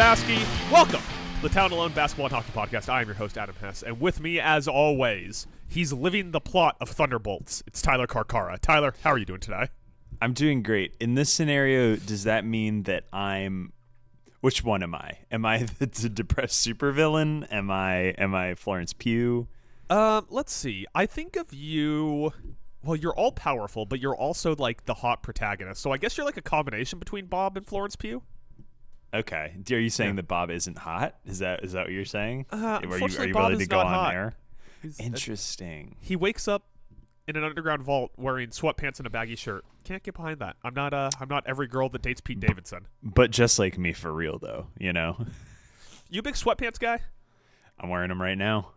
BASKEY. Welcome to the Town Alone Basketball and Hockey Podcast. I am your host, Adam Hess, and with me, as always, he's living the plot of Thunderbolts. It's Tyler Carcara. Tyler, how are you doing today? I'm doing great. In this scenario, does that mean that which one am I? Am I the depressed supervillain? Am I Florence Pugh? Let's see. I think of you... Well, you're all powerful, but you're also like the hot protagonist. So I guess you're like a combination between Bob and Florence Pugh. Okay. Are you saying that Bob isn't hot? Is that what you're saying? Unfortunately, are you Bob ready is to go not on hot. there? He's, Interesting. He wakes up in an underground vault wearing sweatpants and a baggy shirt. Can't get behind that. I'm not every girl that dates Pete Davidson. But just like me, for real though, you know. You a big sweatpants guy? I'm wearing them right now.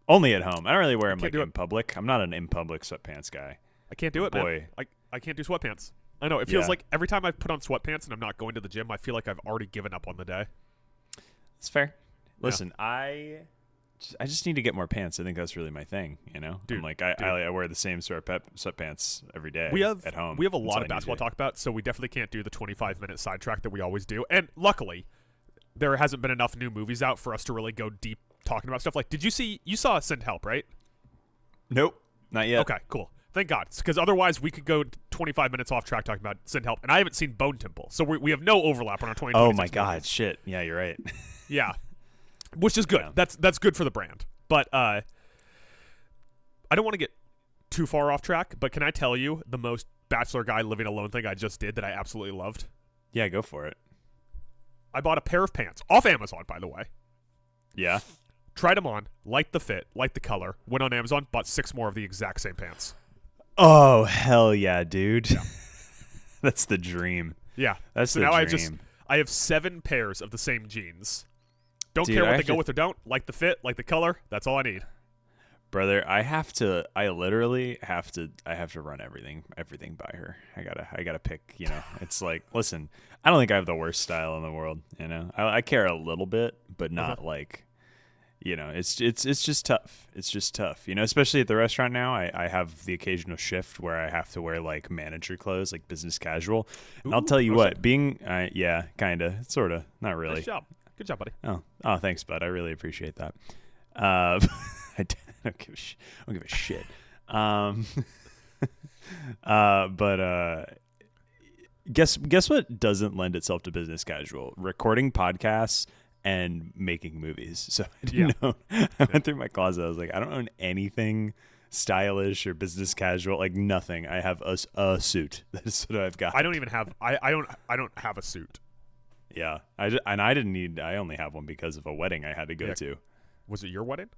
Only at home. I don't really wear them like in it. public. I'm not an in public sweatpants guy. I can't do it, Boy. man. I can't do sweatpants. I know. It feels like every time I put on sweatpants and I'm not going to the gym, I feel like I've already given up on the day. It's fair. Listen, I just need to get more pants. I think that's really my thing, you know? Dude, I'm like, I wear the same sweatpants every day at home. We have a lot of basketball to talk about, so we definitely can't do the 25-minute sidetrack that we always do. And luckily, there hasn't been enough new movies out for us to really go deep talking about stuff. Like, you saw Send Help, right? Nope, not yet. Okay, cool. Thank God, because otherwise we could go 25 minutes off track talking about Send Help, and I haven't seen Bone Temple, so we have no overlap on our 2026 Oh my God, movies. shit. Yeah, you're right. Yeah, which is good. Yeah. That's good for the brand. But I don't want to get too far off track, but can I tell you the most bachelor guy living alone thing I just did that I absolutely loved? Yeah, go for it. I bought a pair of pants off Amazon, by the way. Yeah. Tried them on, liked the fit, liked the color, went on Amazon, bought 6 more of the exact same pants. Oh, hell yeah, dude. Yeah. That's the dream. Yeah. That's so the now dream. I have 7 pairs of the same jeans. Don't Dude, care what they go with or don't. Like the fit, like the color. That's all I need. Brother, I literally have to run everything by her. I gotta pick, you know. It's like, listen, I don't think I have the worst style in the world, you know. I care a little bit, but not like, you know, it's just tough. It's just tough, you know, especially at the restaurant now. I have the occasional shift where I have to wear like manager clothes, like business casual. And I'll tell you what, being kind of, sort of, not really. Nice job. Good job, buddy. Oh, thanks, bud. I really appreciate that. I don't give a shit. But guess what doesn't lend itself to business casual? Recording podcasts and making movies. So I didn't know. I went through my closet. I was like, I don't own anything stylish or business casual, like nothing. I have a suit. That's what I've got. I don't even have. I don't have a suit. Yeah, I only have one because of a wedding I had to go to. Was it your wedding?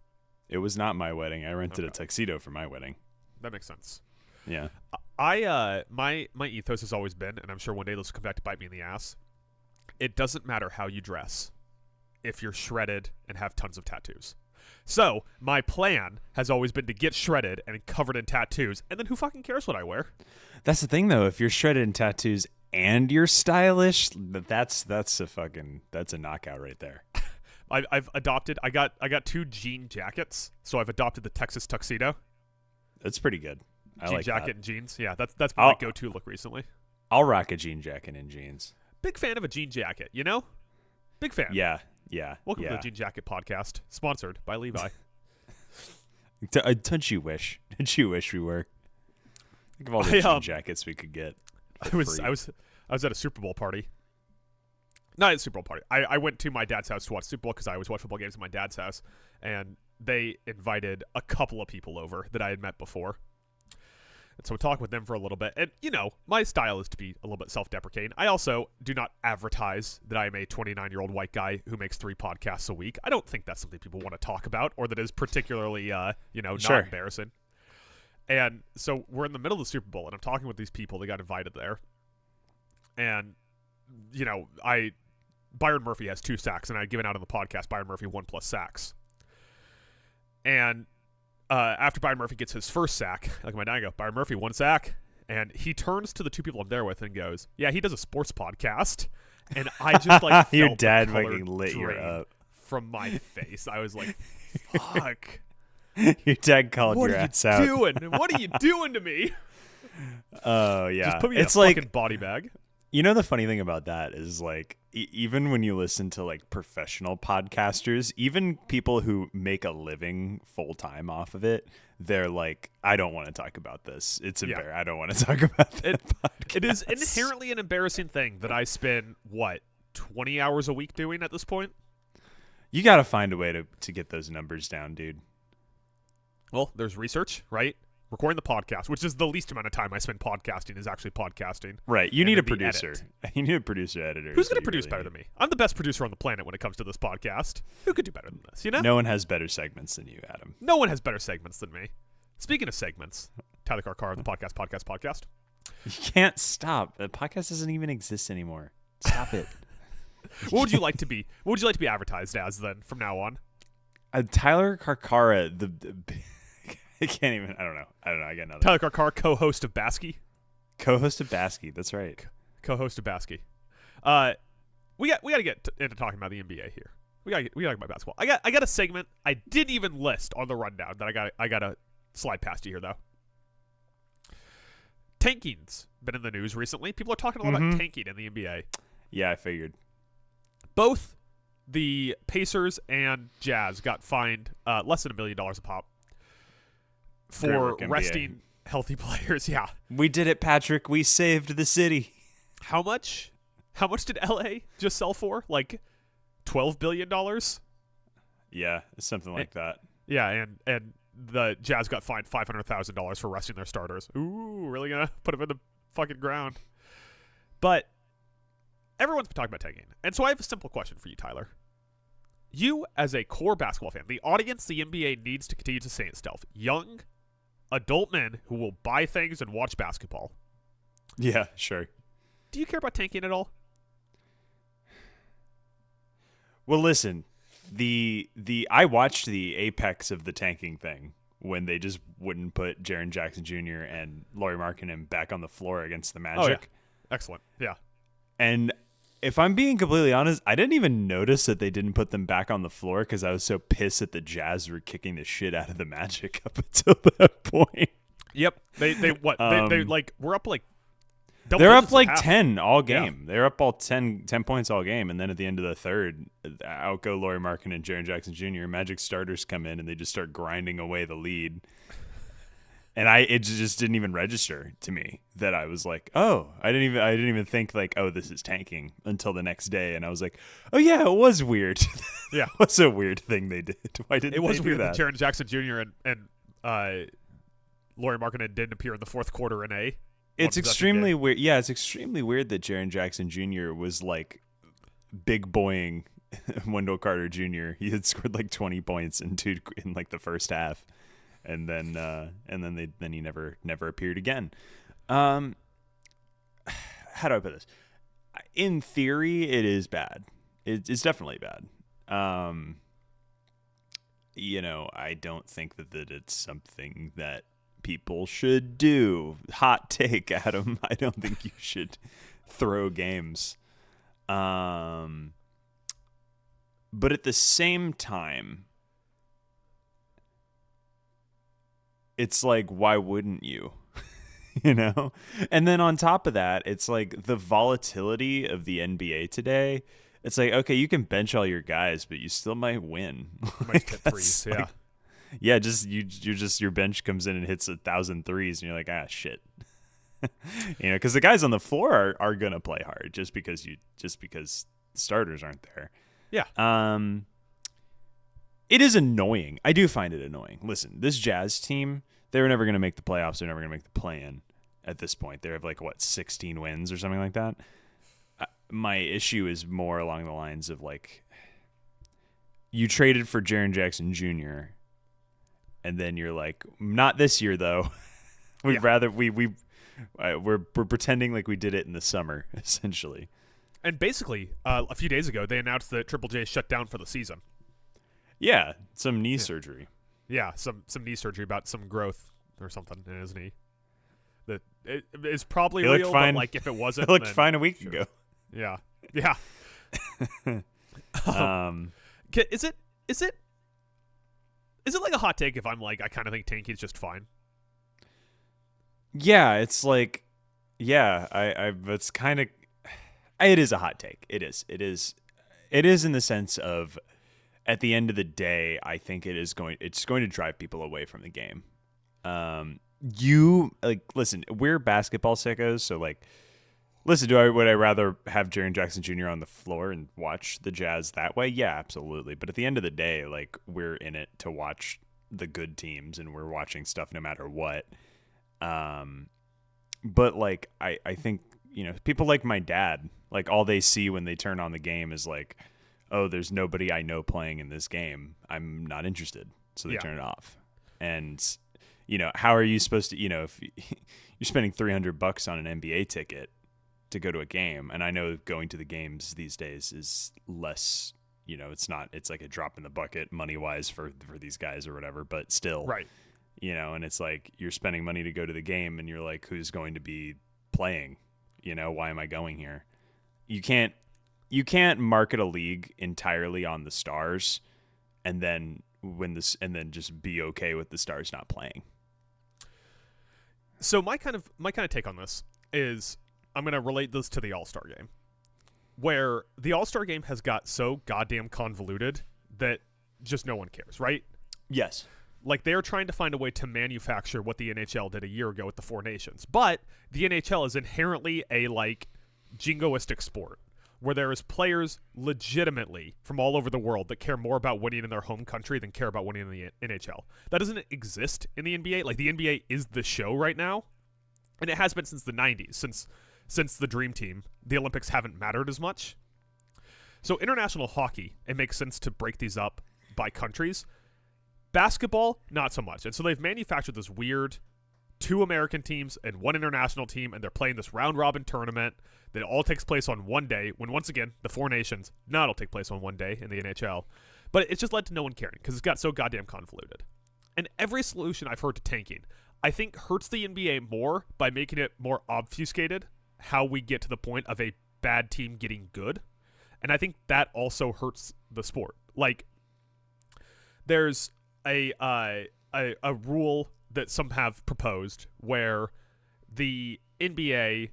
It was not my wedding. I rented a tuxedo for my wedding. That makes sense. Yeah. My ethos has always been, and I'm sure one day this will come back to bite me in the ass. It doesn't matter how you dress if you're shredded and have tons of tattoos. So my plan has always been to get shredded and covered in tattoos, and then who fucking cares what I wear? That's the thing, though. If you're shredded in tattoos and you're stylish, that's a knockout right there. I've adopted. I got 2 jean jackets, so I've adopted the Texas tuxedo. That's pretty good. I Jean like jacket that. and jeans. Yeah, that's been my go-to look recently. I'll rock a jean jacket and jeans. Big fan of a jean jacket. You know, big fan. Yeah. Welcome to the Jean Jacket Podcast, sponsored by Levi. Don't you wish? Don't you wish we were? Think of all the jean jackets we could get. I was at a Super Bowl party. Not at a Super Bowl party. I went to my dad's house to watch Super Bowl because I always watch football games at my dad's house, and they invited a couple of people over that I had met before. And so we talked with them for a little bit. And, you know, my style is to be a little bit self-deprecating. I also do not advertise that I am a 29-year-old white guy who makes 3 podcasts a week. I don't think that's something people want to talk about or that is particularly, not embarrassing. And so we're in the middle of the Super Bowl, and I'm talking with these people that got invited there. And, you know, Byron Murphy has 2 sacks, and I had given out on the podcast Byron Murphy 1+ sacks. And after Byron Murphy gets his first sack, I look at my dad and go, Byron Murphy, 1 sack. And he turns to the 2 people I'm there with and goes, yeah, he does a sports podcast. And I just like your felt dad the color fucking lit you drain up from my face. I was like, fuck. Your dad called your ass out. What are you doing to me? Oh, yeah. Just put me it's in a like fucking body bag. You know, the funny thing about that is like, even when you listen to like professional podcasters, even people who make a living full time off of it, they're like, I don't want to talk about this. It's embarrassing. I don't want to talk about that podcast. It is inherently an embarrassing thing that I spend, 20 hours a week doing at this point? You got to find a way to get those numbers down, dude. Well, there's research, right? Recording the podcast, which is the least amount of time I spend podcasting, is actually podcasting. Right. You need a producer. You need a producer editor. Who's going to produce better than me? I'm the best producer on the planet when it comes to this podcast. Who could do better than this, you know? No one has better segments than you, Adam. No one has better segments than me. Speaking of segments, Tyler Carcar of the podcast. You can't stop. The podcast doesn't even exist anymore. Stop it. What would you like to be? What would you like to be advertised as then from now on? Tyler Carcara, I can't even. I don't know. I got nothing. Tyler Carcar, co-host of BASKEY. Co-host of BASKEY. That's right. Co-host of BASKEY. We got to get into talking about the NBA here. We got to talk about basketball. I got a segment I didn't even list on the rundown that I got to slide past you here though. Tanking's been in the news recently. People are talking a lot about tanking in the NBA. Yeah, I figured. Both the Pacers and Jazz got fined less than $1 million a pop for resting healthy players. Yeah, we did it, Patrick. We saved the city. How much did LA just sell for? Like $12 billion? Yeah, something like that. Yeah, and the Jazz got fined $500,000 for resting their starters. Ooh, really gonna put them in the fucking ground. But everyone's been talking about tanking. And so I have a simple question for you, Tyler. You, as a core basketball fan, the audience the NBA needs to continue to sustain itself. Young, adult men who will buy things and watch basketball. Yeah, sure. Do you care about tanking at all? Well, listen, I watched the apex of the tanking thing when they just wouldn't put Jaren Jackson Jr. and Lauri Markkanen back on the floor against the Magic. Oh, yeah. Excellent. Yeah. And if I'm being completely honest, I didn't even notice that they didn't put them back on the floor because I was so pissed that the Jazz were kicking the shit out of the Magic up until that point. Yep. They like we're up like they're up like 10 all game. Yeah. They're up all 10 points all game, and then at the end of the third, out go Lauri Markkanen and Jaren Jackson Jr. Magic starters come in and they just start grinding away the lead. And it just didn't even register to me that I was like, oh, I didn't even think like, oh, this is tanking until the next day, and I was like, oh yeah, it was weird. Yeah, it was a weird thing they did. Why didn't it was they weird do that? that Jaren Jackson Jr. and Lauri Markkanen didn't appear in the fourth quarter in a. It's extremely weird. Yeah, it's extremely weird that Jaren Jackson Jr. was like big boying Wendell Carter Jr. He had scored like 20 points in like the first half. And then he never appeared again. How do I put this? In theory, it is bad. It's definitely bad. I don't think that it's something that people should do. Hot take, Adam. I don't think you should throw games. But at the same time, it's like, why wouldn't you? And then on top of that, it's like the volatility of the NBA today. It's like, okay, you can bench all your guys, but you still might win. You might hit threes, yeah. Yeah, your bench comes in and hits 1,000 threes, and you're like, shit. Because the guys on the floor are gonna play hard just because the starters aren't there. Yeah. It is annoying. I do find it annoying. Listen, this Jazz team, they were never going to make the playoffs. They're never going to make the play-in at this point. They have 16 wins or something like that. My issue is more along the lines of you traded for Jaren Jackson Jr. and then you're like, not this year though. We're pretending like we did it in the summer essentially. And basically, a few days ago, they announced that Triple J shut down for the season. Yeah, some knee surgery. Yeah, some knee surgery about some growth or something in his knee. That it is probably real, fine. But it wasn't. It looked fine a week ago. Yeah. Yeah. Is it like a hot take if I'm like, I kind of think Tanky's just fine? Yeah, it's like, yeah, it's kind of, It is a hot take. It is. It is in the sense of, at the end of the day, I think it's going to drive people away from the game. Listen, we're basketball sickos, so like, listen, would I rather have Jaren Jackson Jr. on the floor and watch the Jazz that way? Yeah, absolutely. But at the end of the day, like, we're in it to watch the good teams, and we're watching stuff no matter what. But like, I think, people like my dad, like, all they see when they turn on the game is like, oh, there's nobody I know playing in this game. I'm not interested. So they turn it off. And, how are you supposed to, if you're spending $300 on an NBA ticket to go to a game, and I know going to the games these days is less, it's like a drop in the bucket money wise for these guys or whatever, but still, Right. And it's like, you're spending money to go to the game, and you're like, who's going to be playing? Why am I going here? You can't market a league entirely on the stars and then just be okay with the stars not playing. So my kind of take on this is, I'm going to relate this to the All-Star game, where the All-Star game has got so goddamn convoluted that just no one cares, right? Yes. Like, they're trying to find a way to manufacture what the NHL did a year ago with the Four Nations. But the NHL is inherently a, like, jingoistic sport, where there is players legitimately from all over the world that care more about winning in their home country than care about winning in the NHL. That doesn't exist in the NBA. Like, the NBA is the show right now, and it has been since the 90s. Since the Dream Team, the Olympics haven't mattered as much. So international hockey, it makes sense to break these up by countries. Basketball, not so much. And so they've manufactured this weird 2 American teams and 1 international team, and they're playing this round-robin tournament that all takes place on one day, when, once again, the Four Nations not all take place on one day in the NHL. But it's just led to no one caring, because it's got so goddamn convoluted. And every solution I've heard to tanking, I think, hurts the NBA more by making it more obfuscated how we get to the point of a bad team getting good. And I think that also hurts the sport. Like, there's a rule that some have proposed where the NBA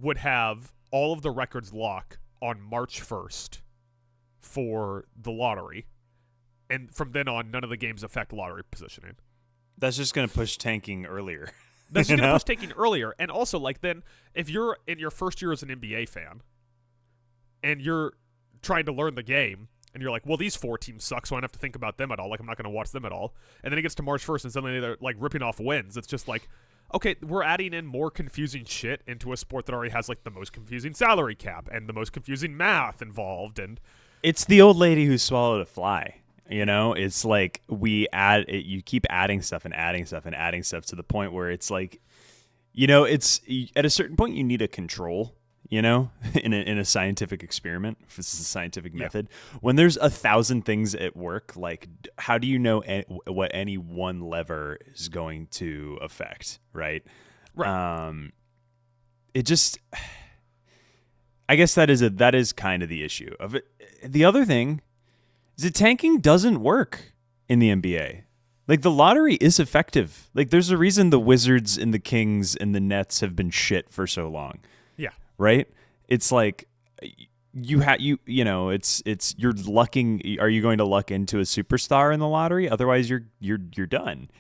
would have all of the records lock on March 1st for the lottery, and from then on, none of the games affect lottery positioning. That's just going to push tanking earlier. That's just going to push tanking earlier. And also, like, then, if you're in your first year as an NBA fan, and you're trying to learn the game, and you're like, well, these 4 teams suck, so I don't have to think about them at all. Like, I'm not going to watch them at all. And then it gets to March 1st, and suddenly they're, like, ripping off wins. It's just like, okay, we're adding in more confusing shit into a sport that already has, like, the most confusing salary cap and the most confusing math involved. And it's the old lady who swallowed a fly. It's like, you keep adding stuff and adding stuff and adding stuff to the point where it's like, it's at a certain point you need a control, in a scientific experiment, if this is a scientific method. When there's 1,000 things at work, like, how do you know what any one lever is going to affect, right? Right. It just, I guess that is kind of the issue of it. The other thing is that tanking doesn't work in the NBA. Like, the lottery is effective. Like, there's a reason the Wizards and the Kings and the Nets have been shit for so long. Yeah. Right? It's like, it's you're lucking. Are you going to luck into a superstar in the lottery? Otherwise, you're done.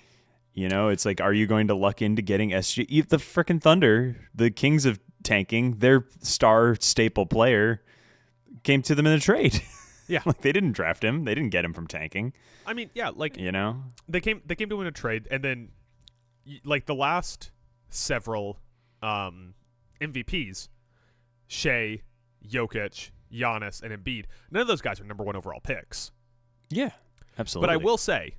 It's like, are you going to luck into getting SG? The freaking Thunder, the kings of tanking, their star staple player came to them in a trade. Yeah. Like, they didn't draft him. They didn't get him from tanking. I mean, yeah, like, they came to win a trade, and then, like, the last several MVPs, Shea, Jokic, Giannis, and Embiid, none of those guys are number 1 overall picks. Yeah, absolutely. But I will say,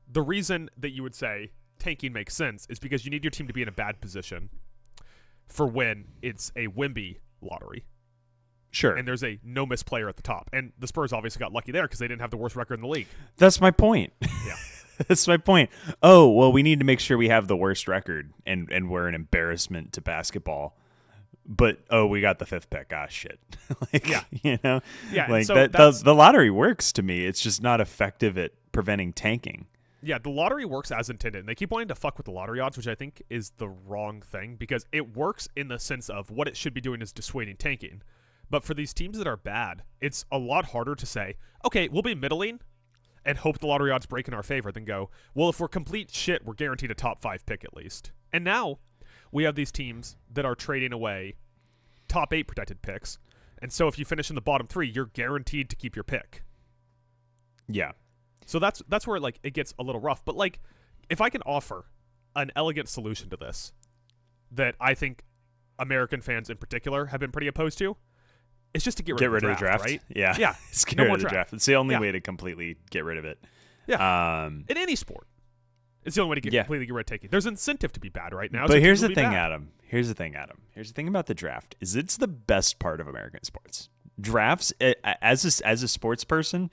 the reason that you would say tanking makes sense is because you need your team to be in a bad position for when it's a Wemby lottery. Sure. And there's a no-miss player at the top. And the Spurs obviously got lucky there because they didn't have the worst record in the league. That's my point. Yeah. That's my point. Oh, well, we need to make sure we have the worst record, and we're an embarrassment to basketball. But, we got the 5th pick. Ah, shit. Like, yeah. Yeah. Like, so the lottery works to me. It's just not effective at preventing tanking. Yeah, the lottery works as intended, and they keep wanting to fuck with the lottery odds, which I think is the wrong thing, because it works in the sense of what it should be doing is dissuading tanking. But for these teams that are bad, it's a lot harder to say, okay, we'll be middling and hope the lottery odds break in our favor than go, well, if we're complete shit, we're guaranteed a top 5 pick at least. And now we have these teams that are trading away top 8 protected picks. And so if you finish in the bottom 3, you're guaranteed to keep your pick. Yeah. So that's where like it gets a little rough. But like, if I can offer an elegant solution to this that I think American fans in particular have been pretty opposed to, it's just to get rid of the draft, right? Yeah. Yeah. It's get No rid more of the draft. draft. It's the only way to completely get rid of it. Yeah. In any sport. It's the only way to completely get rid of taking. There's incentive to be bad right now. But here's the thing, Adam. Here's the thing about the draft is it's the best part of American sports. Drafts, as a sports person,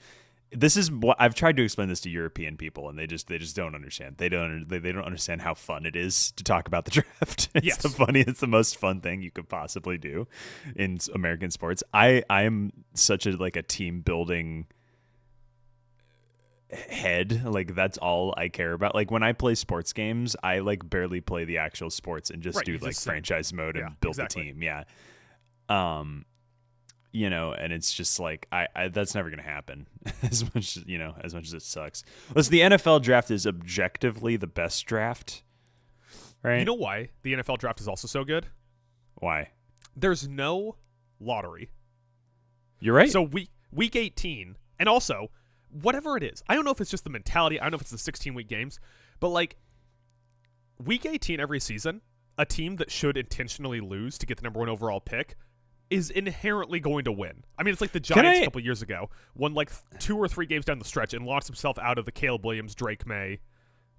this is what I've tried to explain this to European people, and they just don't understand. They don't understand how fun it is to talk about the draft. It's it's the most fun thing you could possibly do in American sports. I am such a team building head. Like, that's all I care about. Like, when I play sports games, I barely play the actual sports and just do franchise mode and build the team. Yeah. And it's just I that's never going to happen as much as it sucks. Listen, the NFL draft is objectively the best draft, right? You know why the NFL draft is also so good? Why? There's no lottery. You're right. So week 18, and also whatever it is, I don't know if it's just the mentality, I don't know if it's the 16-week games, but week 18 every season, a team that should intentionally lose to get the number 1 overall pick is inherently going to win. I mean, it's like the Giants a couple years ago won 2 or 3 games down the stretch and launched himself out of the Caleb Williams, Drake May,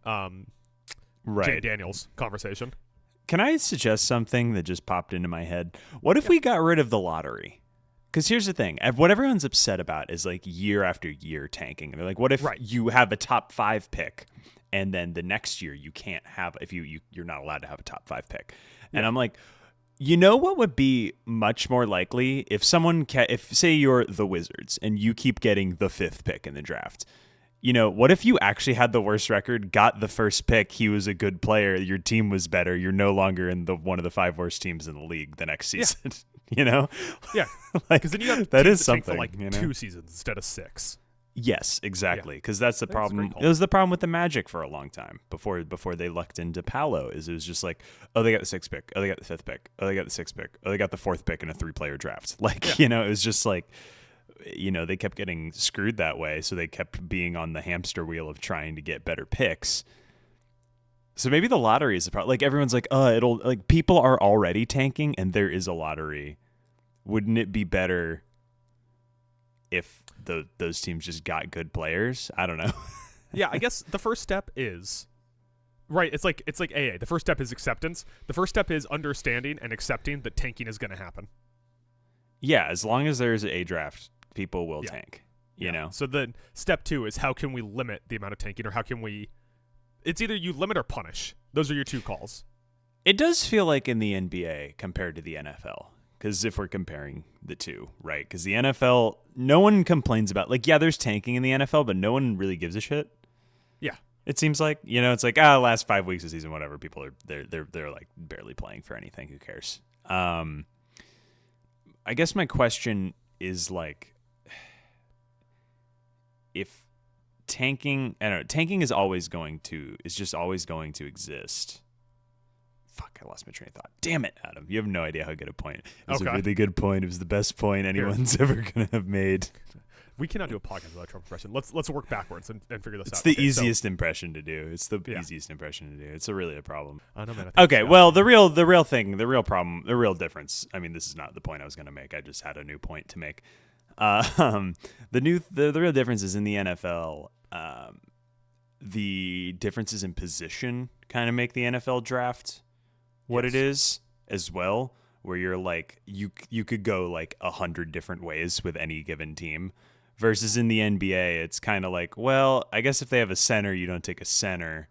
Jay Daniels conversation. Can I suggest something that just popped into my head? What if we got rid of the lottery? Because here's the thing. What everyone's upset about is year after year tanking. And they're like, what if you have a top 5 pick and then the next year you can't have, if you're not allowed to have a top 5 pick. And I'm like, you know what would be much more likely if say you're the Wizards and you keep getting the 5th pick in the draft. What if you actually had the worst record, got the first pick, he was a good player, your team was better, you're no longer in one of the 5 worst teams in the league the next season. Yeah, because then you have that teams is something for 2 seasons instead of 6. Yes, exactly. Because that's the problem. It was the problem with the Magic for a long time before they lucked into Paolo. It was just oh, they got the 6th pick. Oh, they got the 5th pick. Oh, they got the 6th pick. Oh, they got the 4th pick in a 3-player draft. It was just they kept getting screwed that way. So they kept being on the hamster wheel of trying to get better picks. So maybe the lottery is the problem. Everyone's it'll people are already tanking and there is a lottery. Wouldn't it be better if those teams just got good players? I don't know. Yeah, I guess the first step is right. It's like AA. The first step is acceptance. The first step is understanding and accepting that tanking is going to happen. Yeah, as long as there's a draft, people will tank. You know. So then step 2 is how can we limit the amount of tanking, or how can we? It's either you limit or punish. Those are your 2 calls. It does feel like in the NBA compared to the NFL. Because if we're comparing the 2, right? Because the NFL, no one complains about, there's tanking in the NFL, but no one really gives a shit. Yeah. It seems like, it's last 5 weeks of season, whatever. People are, they're barely playing for anything. Who cares? I guess my question is if tanking, I don't know, tanking is just always going to exist. Fuck, I lost my train of thought. Damn it, Adam. You have no idea how good a point. It was a really good point. It was the best point anyone's ever going to have made. We cannot do a podcast without Trump impression. Let's work backwards and figure this out. It's the easiest impression to do. It's the easiest impression to do. It's really a problem. I know, man. Okay, well, the real difference, I mean, this is not the point I was going to make. I just had a new point to make. The real difference is in the NFL, the differences in position kind of make the NFL draft what it is as well, where you're you could go 100 different ways with any given team, versus in the NBA it's kind of well, I guess if they have a center, you don't take a center,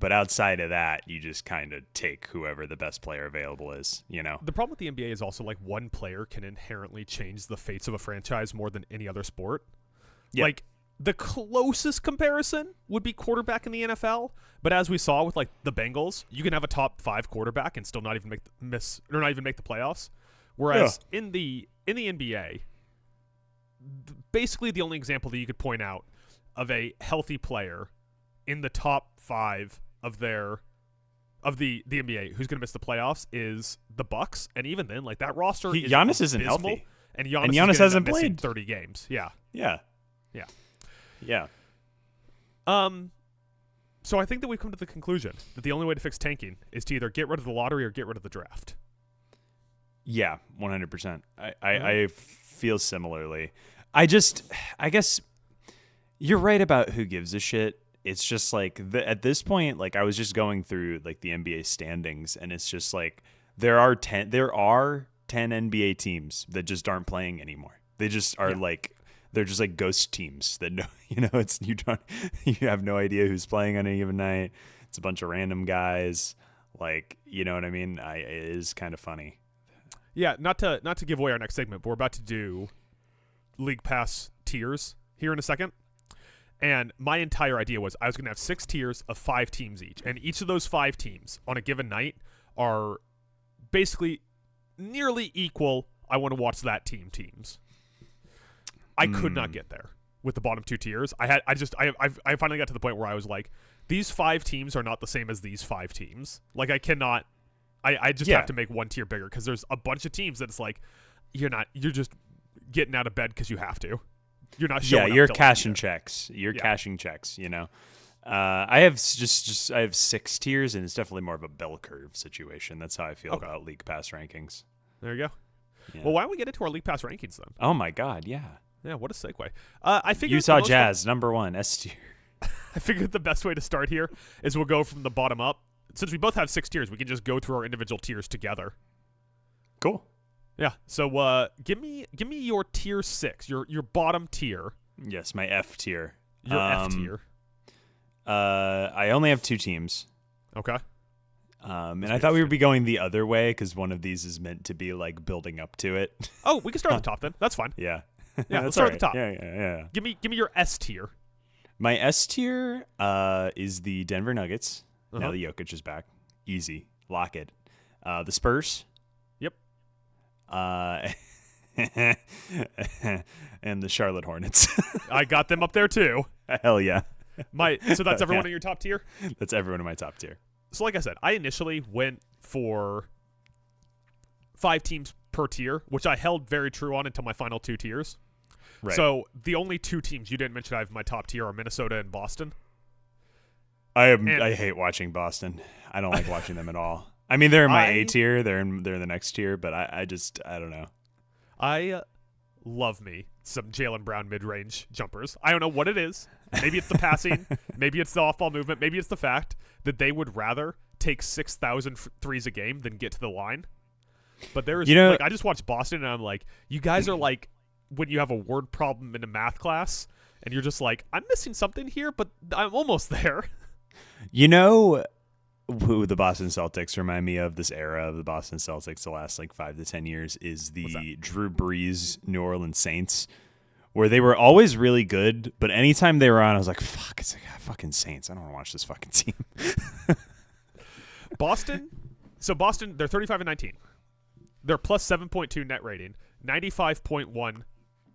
but outside of that, you just kind of take whoever the best player available is. The problem with the NBA is also one player can inherently change the fates of a franchise more than any other sport. The closest comparison would be quarterback in the NFL, but as we saw with like the Bengals, you can have a top 5 quarterback and still not even make the playoffs. Whereas in the NBA, basically the only example that you could point out of a healthy player in the top 5 of the NBA who's going to miss the playoffs is the Bucks, and even then, like that roster, Giannis isn't abysmal, healthy, and Giannis hasn't played 30 games. Yeah. So I think that we've come to the conclusion that the only way to fix tanking is to either get rid of the lottery or get rid of the draft. Yeah, 100%. I feel similarly. I guess you're right about who gives a shit. It's just like at this point, like I was just going through like the NBA standings, and it's just like there are 10 NBA teams that just aren't playing anymore. They just are like they're just like ghost teams that you have no idea who's playing on any given night. It's a bunch of random guys. Like, you know what I mean? It is kind of funny. Yeah, not to give away our next segment, but we're about to do League Pass tiers here in a second. And my entire idea was I was going to have 6 tiers of 5 teams each. And each of those 5 teams on a given night are basically nearly equal. I want to watch that teams. I could not get there with the bottom 2 tiers. I finally got to the point where I was like, these 5 teams are not the same as these 5 teams. Like I cannot. I just have to make one tier bigger because there's a bunch of teams that's like you're just getting out of bed because you have to. You're not showing up. You're cashing checks. You're cashing checks, you know. I have I have 6 tiers, and it's definitely more of a bell curve situation. That's how I feel about League Pass rankings. There you go. Yeah. Well, why don't we get into our League Pass rankings then? Oh my God, yeah. Yeah, what a segue. I figured Utah Jazz, number 1, S tier. I figured the best way to start here is we'll go from the bottom up. Since we both have 6 tiers, we can just go through our individual tiers together. Cool. Yeah. So give me your tier 6, your bottom tier. Yes, my F tier. Your F tier. I only have 2 teams. Okay. And I thought we would be going the other way because one of these is meant to be like building up to it. Oh, we can start at the top then. That's fine. Yeah. Yeah, let's start at the top. Yeah. Give me your S tier. My S tier is the Denver Nuggets. Now the Jokic is back. Easy. Lock it. The Spurs. Yep. And the Charlotte Hornets. I got them up there too. Hell yeah. So that's everyone in your top tier? That's everyone in my top tier. So like I said, I initially went for 5 teams per tier, which I held very true on until my final 2 tiers. Right. So the only 2 teams you didn't mention I have in my top tier are Minnesota and Boston. I hate watching Boston. I don't like watching them at all. I mean, they're in my A tier. They're in the next tier, but I don't know. I love me some Jaylen Brown mid-range jumpers. I don't know what it is. Maybe it's the passing. Maybe it's the off-ball movement. Maybe it's the fact that they would rather take 6,000 threes a game than get to the line. But there is, like, I just watched Boston, and I'm like, you guys are like when you have a word problem in a math class, and you're just like, I'm missing something here, but I'm almost there. You know who the Boston Celtics remind me of, this era of the Boston Celtics the last like 5 to 10 years, is the Drew Brees New Orleans Saints, where they were always really good, but anytime they were on, I was like, fuck, it's like fucking Saints. I don't want to watch this fucking team. Boston, they're 35-19. They're plus 7.2 net rating, 95.1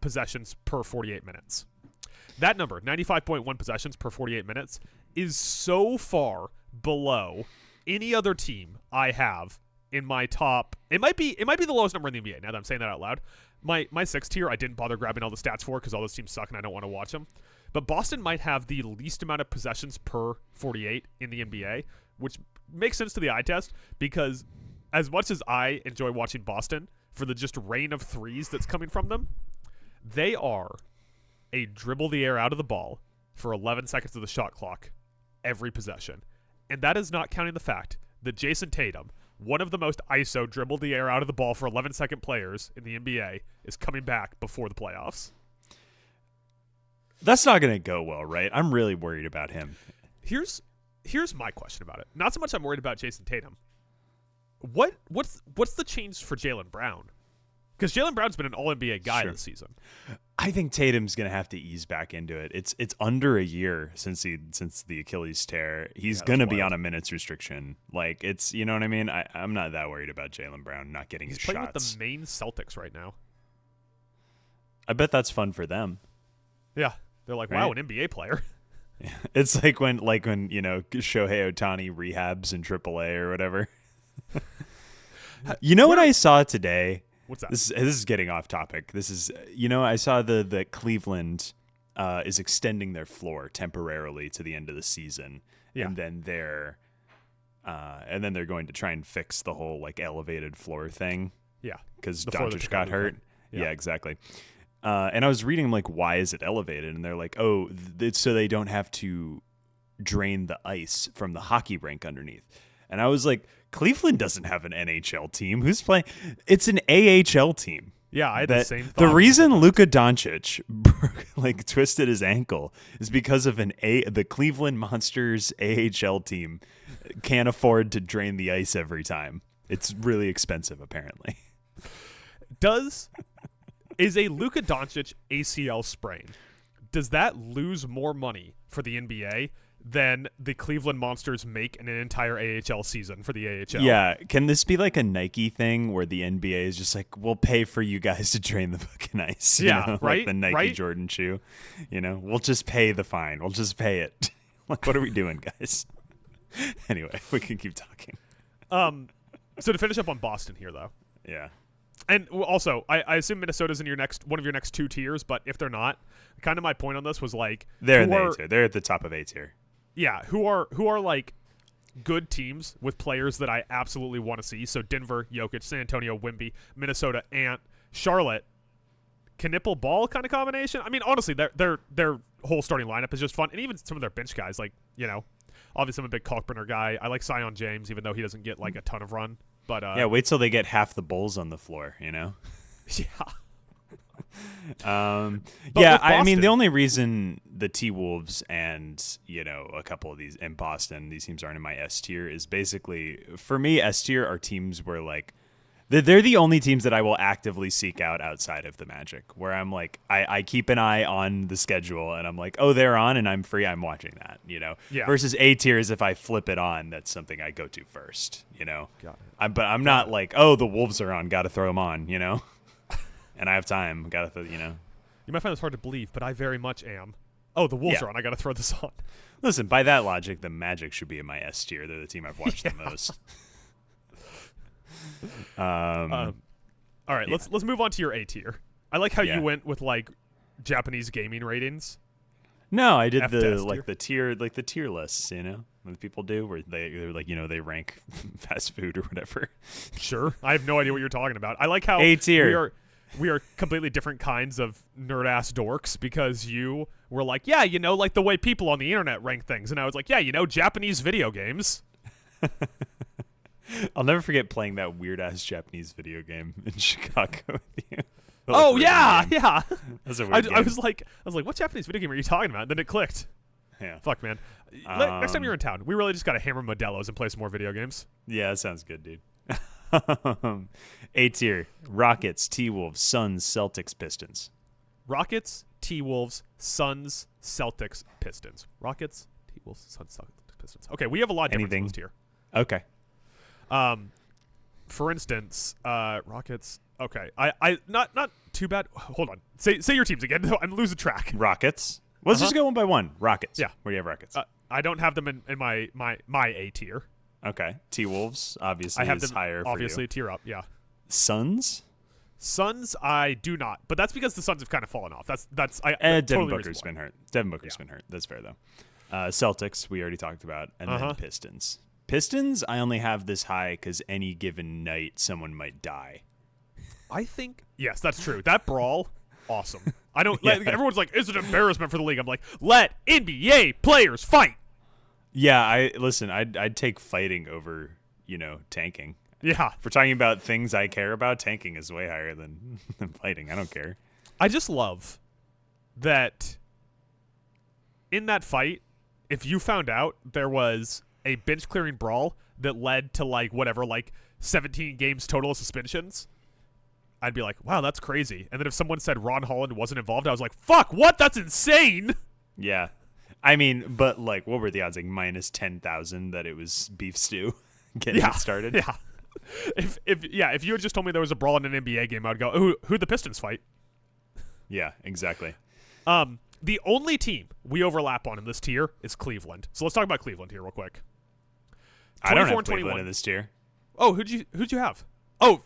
possessions per 48 minutes. That number, 95.1 possessions per 48 minutes, is so far below any other team I have in my top. It might be the lowest number in the NBA. Now that I'm saying that out loud, my 6th tier I didn't bother grabbing all the stats for because all those teams suck and I don't want to watch them. But Boston might have the least amount of possessions per 48 in the NBA, which makes sense to the eye test because as much as I enjoy watching Boston for the just rain of threes that's coming from them, they are a dribble the air out of the ball for 11 seconds of the shot clock every possession. And that is not counting the fact that Jason Tatum, one of the most ISO dribble the air out of the ball for 11-second players in the NBA, is coming back before the playoffs. That's not going to go well, right? I'm really worried about him. Here's my question about it. Not so much I'm worried about Jason Tatum. What's the change for Jaylen Brown? Because Jaylen Brown's been an All-NBA guy Sure. this season. I think Tatum's gonna have to ease back into it. It's under a year since the Achilles tear. He's gonna be on a minutes restriction. Like it's you know what I mean. I'm not that worried about Jaylen Brown not getting his He's playing shots. with the Maine Celtics right now. I bet that's fun for them. Yeah, they're like, wow, an NBA player. It's like when Shohei Ohtani rehabs in AAA or whatever. You know what I saw today? What's that? This is getting off topic. This is I saw the Cleveland is extending their floor temporarily to the end of the season, and then they're going to try and fix the whole like elevated floor thing. Yeah, because Doncic got hurt. Yeah, exactly. And I was reading like, why is it elevated? And they're like, oh, it's so they don't have to drain the ice from the hockey rink underneath. And I was like, Cleveland doesn't have an NHL team. Who's playing? It's an AHL team. Yeah, I had the same thought. The reason Luka Doncic like twisted his ankle is because of the Cleveland Monsters AHL team can't afford to drain the ice every time. It's really expensive, apparently. Is a Luka Doncic ACL sprain, does that lose more money for the NBA than the Cleveland Monsters make in an entire AHL season for the AHL? Yeah. Can this be like a Nike thing where the NBA is just like, we'll pay for you guys to drain the fucking ice? Yeah, right? Like the Nike Jordan shoe. We'll just pay the fine. We'll just pay it. Like, what are we doing, guys? Anyway, we can keep talking. So to finish up on Boston here, though. Yeah. And also, I assume Minnesota's in one of your next two tiers, but if they're not, kind of my point on this was like they're in the A tier. They're at the top of A tier. Yeah, who are like good teams with players that I absolutely want to see. So Denver, Jokic, San Antonio, Wemby, Minnesota, Ant, Charlotte, Knipple Ball kind of combination. I mean, honestly, their whole starting lineup is just fun, and even some of their bench guys, like obviously I'm a big Kalkbrenner guy. I like Sion James, even though he doesn't get like a ton of run. But wait till they get half the Bulls on the floor, Yeah. I mean, the only reason the T-Wolves and, a couple of these in Boston, these teams aren't in my S tier is basically, for me, S tier are teams where, like, they're the only teams that I will actively seek out outside of the Magic, where I'm like, I keep an eye on the schedule and I'm like, oh, they're on and I'm free, I'm watching that, Yeah. Versus A tier is if I flip it on, that's something I go to first, Got it. But I'm not like, oh, the Wolves are on, got to throw them on, and I have time, got to, You might find this hard to believe, but I very much am. Oh, the Wolves are on. I got to throw this on. Listen, by that logic, the Magic should be in my S tier. They're the team I've watched the most. All right, let's move on to your A tier. I like how you went with like Japanese gaming ratings. No, I did the tier lists, what people do where they're like, they rank fast food or whatever. Sure. I have no idea what you're talking about. I like how A tier. We are completely different kinds of nerd-ass dorks because you were like, yeah, like the way people on the internet rank things. And I was like, yeah, Japanese video games. I'll never forget playing that weird-ass Japanese video game in Chicago with you. Oh, yeah. That's a weird game. I was like, what Japanese video game are you talking about? And then it clicked. Yeah. Fuck, man. Next time you're in town, we really just got to hammer Modelo's and play some more video games. Yeah, that sounds good, dude. A tier: Rockets, T-Wolves, Suns, Celtics, Pistons. Rockets, T-Wolves, Suns, Celtics, Pistons. Rockets, T-Wolves, Suns, Celtics, Pistons. Okay, we have a lot of different teams here. Okay. For instance, Rockets. Okay, I not too bad. Hold on. Say your teams again. I'm losing track. Rockets. Let's just go one by one. Rockets. Yeah. Where do you have Rockets? I don't have them in my A tier. Okay. T-Wolves obviously I have is them higher. Obviously, for you. tier up. Yeah. Suns. Suns, I do not, but that's because the Suns have kind of fallen off. That's Devin totally Booker's been hurt. Devin Booker's been hurt. That's fair though. Celtics we already talked about, and then Pistons. Pistons, I only have this high because any given night someone might die. I think yes, that's true. That brawl, awesome. I don't. Everyone's like, it's an embarrassment for the league. I'm like, let NBA players fight. Yeah, I'd take fighting over tanking. Yeah. If we're talking about things I care about, tanking is way higher than fighting. I don't care. I just love that in that fight, if you found out there was a bench clearing brawl that led to like 17 games total of suspensions, I'd be like, wow, that's crazy. And then if someone said Ron Holland wasn't involved, I was like, fuck, what? That's insane. Yeah. I mean, but like, what were the odds? Like minus 10,000 that it was beef stew getting it started. Yeah. If you had just told me there was a brawl in an NBA game, I'd go, who'd the Pistons fight? Yeah, exactly. The only team we overlap on in this tier is Cleveland. So let's talk about Cleveland here real quick. I don't have Cleveland in this tier. Oh, who'd you have? Oh,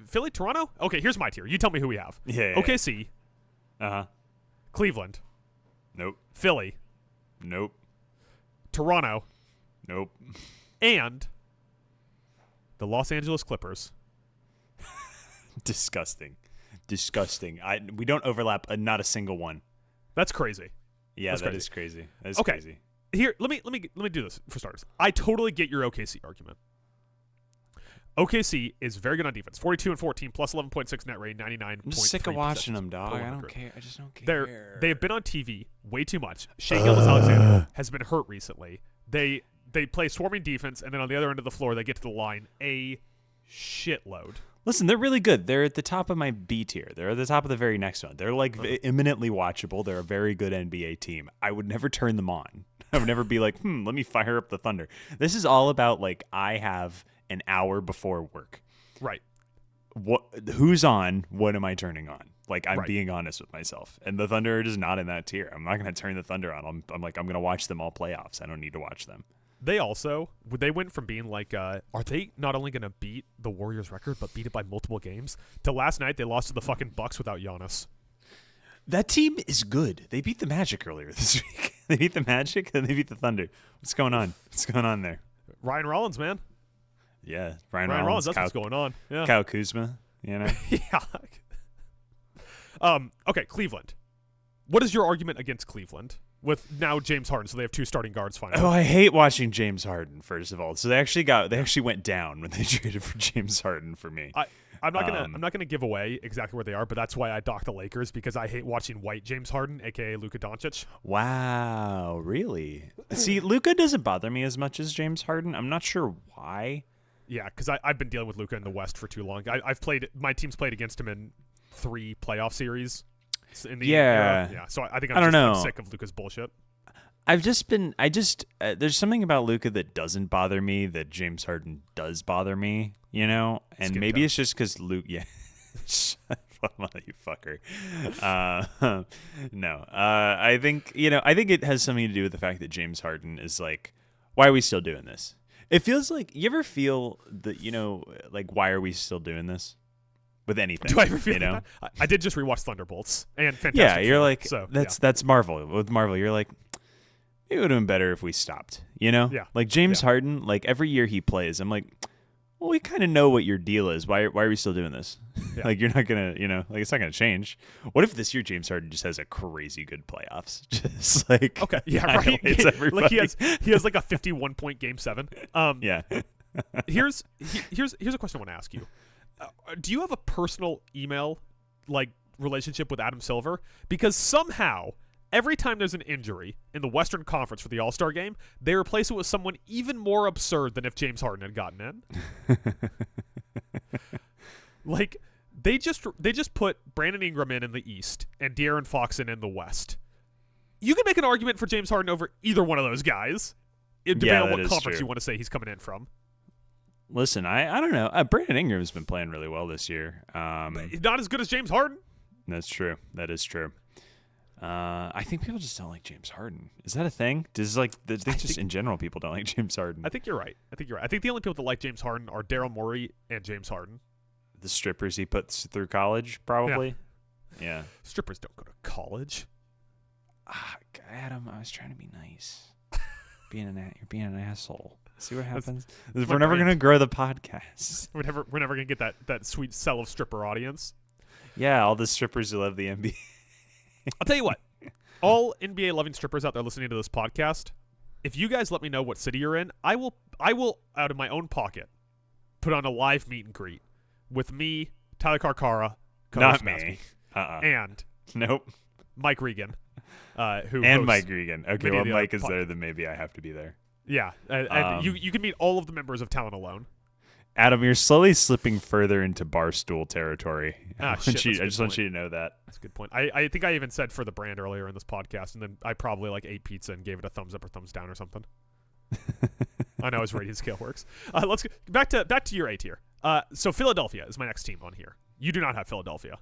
Philly, Toronto? Okay, here's my tier. You tell me who we have. Yeah. OKC. Uh-huh. Cleveland. Nope. Philly. Nope. Toronto. Nope. And the Los Angeles Clippers. Disgusting. We don't overlap not a single one. That's crazy. Yeah, that is crazy. That is okay. crazy. Here, let me do this for starters. I totally get your OKC argument. OKC is very good on defense. 42 and 14 plus 11.6 net rate, 99. I'm just sick of watching them, dog. I don't care. I just don't care. They've been on TV way too much. Shai Gilgeous-Alexander has been hurt recently. They play swarming defense, and then on the other end of the floor, they get to the line a shitload. Listen, they're really good. They're at the top of my B tier. They're at the top of the very next one. They're like eminently watchable. They're a very good NBA team. I would never turn them on. I would never be like, let me fire up the Thunder. This is all about like I have an hour before work. Right. Who's on? What am I turning on? Like I'm right. being honest with myself. And the Thunder are just not in that tier. I'm not going to turn the Thunder on. I'm going to watch them all playoffs. I don't need to watch them. They went from being like, are they not only going to beat the Warriors record, but beat it by multiple games? To last night, they lost to the fucking Bucks without Giannis. That team is good. They beat the Magic earlier this week. They beat the Magic, then they beat the Thunder. What's going on? What's going on there? Ryan Rollins, man. Yeah, Ryan Rollins. That's what's going on. Yeah. Kyle Kuzma, you know? Yeah. Okay, Cleveland. What is your argument against Cleveland? With now James Harden, so they have two starting guards finally. Oh, I hate watching James Harden, first of all. So they actually went down when they traded for James Harden for me. I'm not gonna give away exactly where they are, but that's why I docked the Lakers, because I hate watching white James Harden, aka Luka Doncic. Wow, really? See, Luka doesn't bother me as much as James Harden. I'm not sure why. Yeah, because I've been dealing with Luka in the West for too long. My team's played against him in 3 playoff series. In the era. Yeah. So I think I'm sick of Luka's bullshit. There's something about Luka that doesn't bother me that James Harden does bother me, you know? And Skin maybe tone. it's just because Luke, yeah. You fucker. No. I think it has something to do with the fact that James Harden is like, why are we still doing this? It feels like, you ever feel that, like, why are we still doing this? With anything, do I ever feel that? I did just rewatch Thunderbolts and Fantastic Yeah, you're Four, like, so, that's Marvel. With Marvel, you're like, it would have been better if we stopped, you know? Yeah. Like James Harden, like every year he plays, I'm like, well, we kind of know what your deal is. Why are we still doing this? Yeah. Like you're not gonna, like it's not gonna change. What if this year James Harden just has a crazy good playoffs? Just like okay, yeah, right. Like he has like a 51-point game 7. Yeah. Here's a question I want to ask you. Do you have a personal email like relationship with Adam Silver? Because somehow every time there's an injury in the Western Conference for the All-Star game, they replace it with someone even more absurd than if James Harden had gotten in. Like they just put Brandon Ingram in the East and De'Aaron Fox in the West. You can make an argument for James Harden over either one of those guys, depending on what conference you want to say he's coming in from. Listen, I don't know. Brandon Ingram's been playing really well this year. He's not as good as James Harden. That's true. That is true. I think people just don't like James Harden. Is that a thing? In general people don't like James Harden? I think you're right. I think the only people that like James Harden are Daryl Morey and James Harden. The strippers he puts through college, probably. Yeah. Strippers don't go to college. Adam, I was trying to be nice. You're being an asshole. See what happens? We're never going to grow the podcast. We're never going to get that sweet cell of stripper audience. Yeah, all the strippers who love the NBA. I'll tell you what. All NBA loving strippers out there listening to this podcast, if you guys let me know what city you're in, I will out of my own pocket put on a live meet and greet with me, Tyler Carcara, not me, and nope, Mike Regan, who and Mike Regan. Okay, well, Mike is podcast. there, then maybe I have to be there. Yeah, and you can meet all of the members of Talent Alone. Adam, you're slowly slipping further into Barstool territory. Ah, shit, I just want you to know that. That's a good point. I think I even said for the brand earlier in this podcast, and then I probably like ate pizza and gave it a thumbs up or thumbs down or something. I know his rating scale works. Let's get back to your A tier. So Philadelphia is my next team on here. You do not have Philadelphia.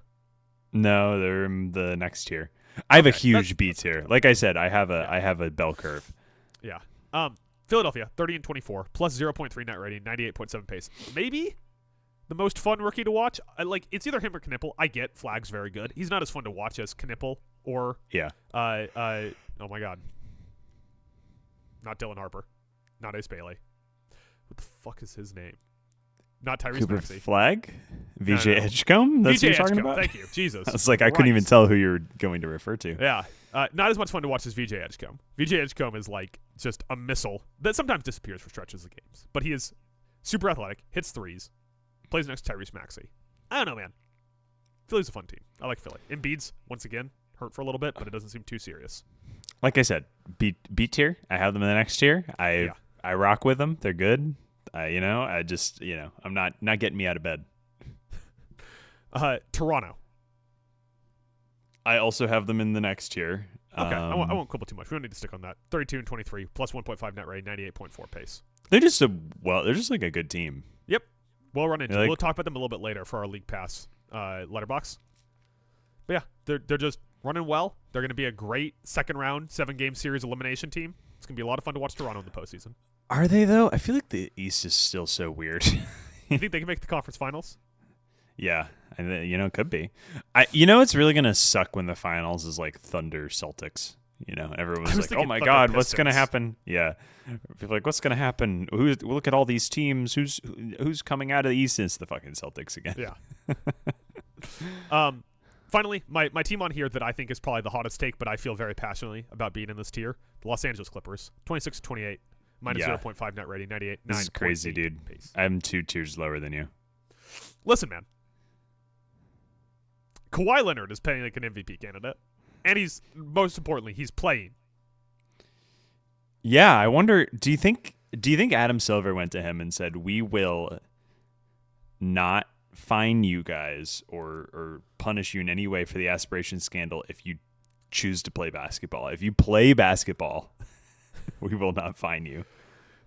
No, they're in the next tier. I have a huge B tier. Like I said, I have a bell curve. Yeah. Philadelphia, 30-24, plus 0.3 net rating, 98.7 pace. Maybe the most fun rookie to watch. It's either him or Knippel. I get Flag's very good. He's not as fun to watch as Knippel or oh my god, not Dylan Harper, not Ace Bailey. What the fuck is his name? Not Tyrese Cooper Maxey. Flag? VJ No. Edgecombe? That's VJ what you're talking Edgecombe. about? Thank you. Jesus. I was like, I couldn't even tell who you were going to refer to. Yeah. Not as much fun to watch as VJ Edgecombe. VJ Edgecombe is like just a missile that sometimes disappears for stretches of games. But he is super athletic, hits threes, plays next to Tyrese Maxey. I don't know, man. Philly's a fun team. I like Philly. Embiid's, once again, hurt for a little bit, but it doesn't seem too serious. Like I said, B tier. I have them in the next tier. I rock with them. They're good. I just, I'm not getting me out of bed. Toronto. I also have them in the next tier. Okay, I won't quibble too much. We don't need to stick on that. 32-23, plus 1.5 net rating, 98.4 pace. They're just like a good team. Yep. We'll run into. Like, we'll talk about them a little bit later for our League Pass letterbox. But yeah, they're just running well. They're going to be a great second round 7-game series elimination team. It's going to be a lot of fun to watch Toronto in the postseason. Are they though? I feel like the East is still so weird. You think they can make the conference finals? Yeah, it could be. It's really gonna suck when the finals is like Thunder Celtics. Everyone's like, "Oh my God, what's gonna happen?" Yeah, people are like, "What's gonna happen? Look at all these teams. Who's coming out of the East?" It's the fucking Celtics again. Yeah. Finally, my team on here that I think is probably the hottest take, but I feel very passionately about being in this tier: the Los Angeles Clippers, 26-28, minus 0.5 net rating, 98. This is crazy, dude. Pace. I'm 2 tiers lower than you. Listen, man. Kawhi Leonard is playing like an MVP candidate, and most importantly, he's playing. Yeah, I wonder. Do you think Adam Silver went to him and said, "We will not fine you guys or punish you in any way for the aspiration scandal if you choose to play basketball. If you play basketball, we will not fine you"?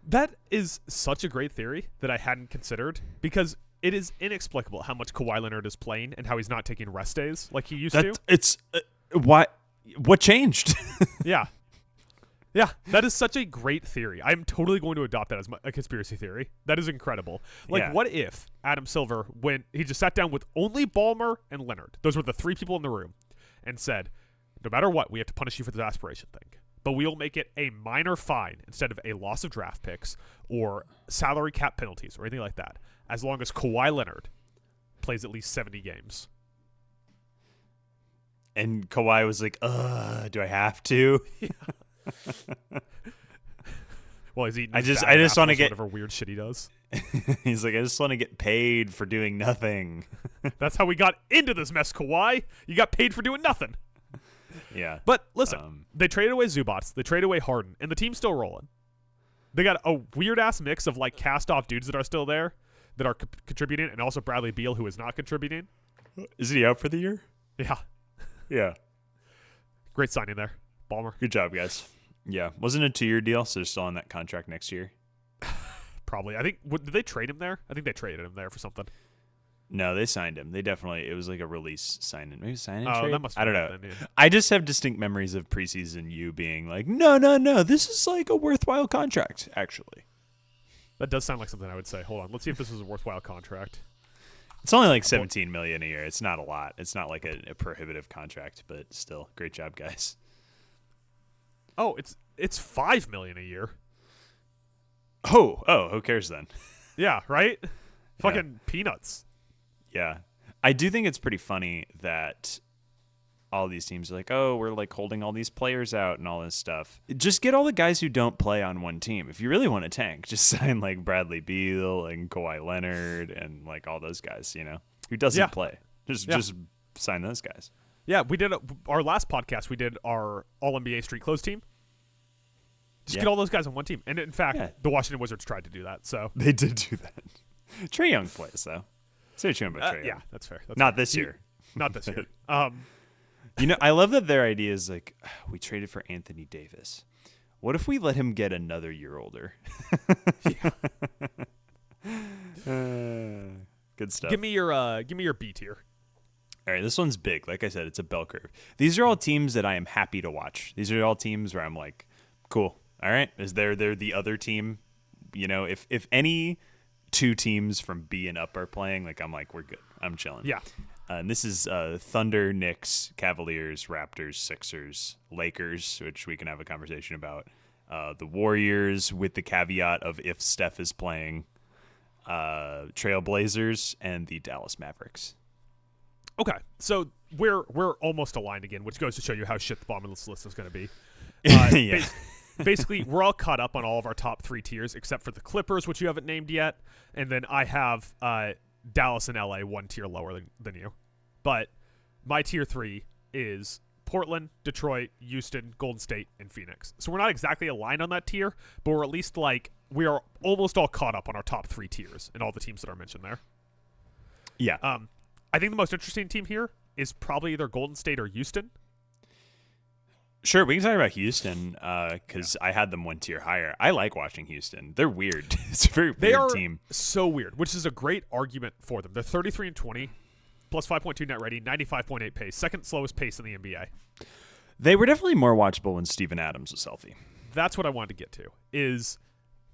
That is such a great theory that I hadn't considered, because it is inexplicable how much Kawhi Leonard is playing and how he's not taking rest days like he used to. It's what changed? Yeah, that is such a great theory. I'm totally going to adopt that as a conspiracy theory. That is incredible. What if Adam Silver, when he just sat down with only Ballmer and Leonard, those were the 3 people in the room, and said, no matter what, we have to punish you for the aspiration thing, but we will make it a minor fine instead of a loss of draft picks or salary cap penalties or anything like that, as long as Kawhi Leonard plays at least 70 games. And Kawhi was like, do I have to? Well, he's eating. I just want to get whatever weird shit he does. He's like, I just want to get paid for doing nothing. That's how we got into this mess, Kawhi. You got paid for doing nothing. Yeah. But listen, they traded away Zubats, they traded away Harden, and the team's still rolling. They got a weird ass mix of like cast off dudes that are still there, that are contributing, and also Bradley Beal, who is not contributing. Is he out for the year? Yeah. Yeah. Great signing there, Ballmer. Good job, guys. Yeah. Wasn't it a 2-year deal, so they're still on that contract next year? Probably. I think, did they trade him there? I think they traded him there for something. No, they signed him. It was like a release sign-in. Maybe sign-in trade? That must I don't know. Then, yeah. I just have distinct memories of preseason you being like, no, this is like a worthwhile contract, actually. That does sound like something I would say. Hold on. Let's see if this is a worthwhile contract. It's only like $17 million a year. It's not a lot. It's not like a prohibitive contract, but still, great job, guys. Oh, it's $5 million a year. Oh, who cares then? Yeah, right? Fucking peanuts. Yeah. I do think it's pretty funny that all these teams are like, oh, we're like holding all these players out and all this stuff. Just get all the guys who don't play on one team. If you really want to tank, just sign like Bradley Beal and Kawhi Leonard and like all those guys, who doesn't play. Just sign those guys. Yeah, we did our last podcast. We did our All-NBA Street Clothes team. Just get all those guys on one team. And in fact, the Washington Wizards tried to do that. So they did do that. Trae Young plays though. Say what you want about Trae Young. Yeah, that's fair. Not this year. Not this year. I love that their idea is like, we traded for Anthony Davis. What if we let him get another year older? Good stuff. Give me your B tier. All right, this one's big. Like I said, it's a bell curve. These are all teams that I am happy to watch. These are all teams where I'm like, cool. All right, they're the other team. If any two teams from B and up are playing, like I'm like, we're good. I'm chilling. Yeah. And this is Thunder, Knicks, Cavaliers, Raptors, Sixers, Lakers, which we can have a conversation about. The Warriors with the caveat of if Steph is playing, Trailblazers, and the Dallas Mavericks. Okay, so we're almost aligned again, which goes to show you how shit the bottom of this list is going to be. Yeah. Basically, we're all caught up on all of our top 3 tiers, except for the Clippers, which you haven't named yet, and then I have Dallas and LA 1 tier lower than you. But my tier 3 is Portland, Detroit, Houston, Golden State, and Phoenix. So we're not exactly aligned on that tier, but we're at least we are almost all caught up on our top 3 tiers and all the teams that are mentioned there. Yeah. I think the most interesting team here is probably either Golden State or Houston. Sure, we can talk about Houston because I had them 1 tier higher. I like watching Houston. They're weird. It's a very weird team. So weird, which is a great argument for them. They're 33-20, plus 5.2 net rating, 95.8 pace, second slowest pace in the NBA. They were definitely more watchable when Steven Adams was healthy. That's what I wanted to get to, is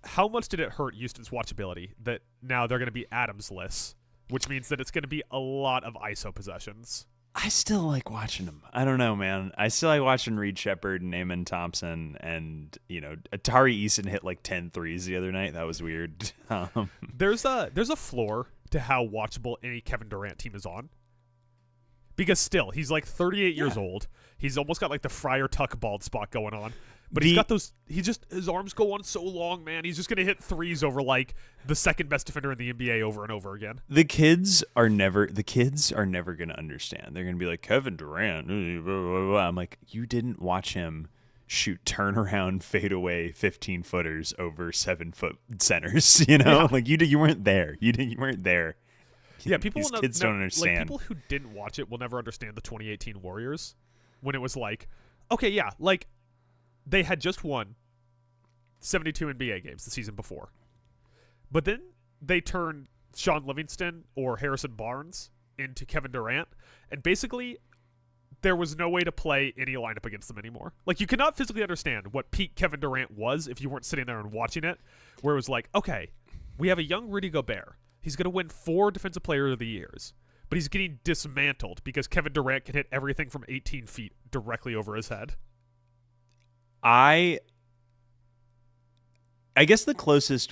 how much did it hurt Houston's watchability that now they're going to be Adams-less, which means that it's going to be a lot of ISO possessions. I still like watching them. I don't know, man. I still like watching Reed Shepherd and Naaman Thompson, and Atari Eason hit like 10 threes the other night. That was weird. There's a floor to how watchable any Kevin Durant team is on, because still he's like 38 years old. He's almost got like the Friar Tuck bald spot going on. But he's got those. His arms go on so long, man. He's just gonna hit threes over like the second best defender in the NBA over and over again. The kids are never gonna understand. They're gonna be like, Kevin Durant. Blah, blah, blah. I'm like, you didn't watch him shoot turnaround fadeaway 15-footers over 7-foot centers. Like you weren't there. You weren't there. Yeah, people These kids don't understand. Like, people who didn't watch it will never understand the 2018 Warriors when it was like, okay, yeah, like. They had just won 72 NBA games the season before. But then they turned Sean Livingston or Harrison Barnes into Kevin Durant, and basically there was no way to play any lineup against them anymore. Like, you could not physically understand what peak Kevin Durant was if you weren't sitting there and watching it, where it was like, okay, we have a young Rudy Gobert. He's going to win 4 Defensive Player of the Years, but he's getting dismantled because Kevin Durant can hit everything from 18 feet directly over his head. I guess the closest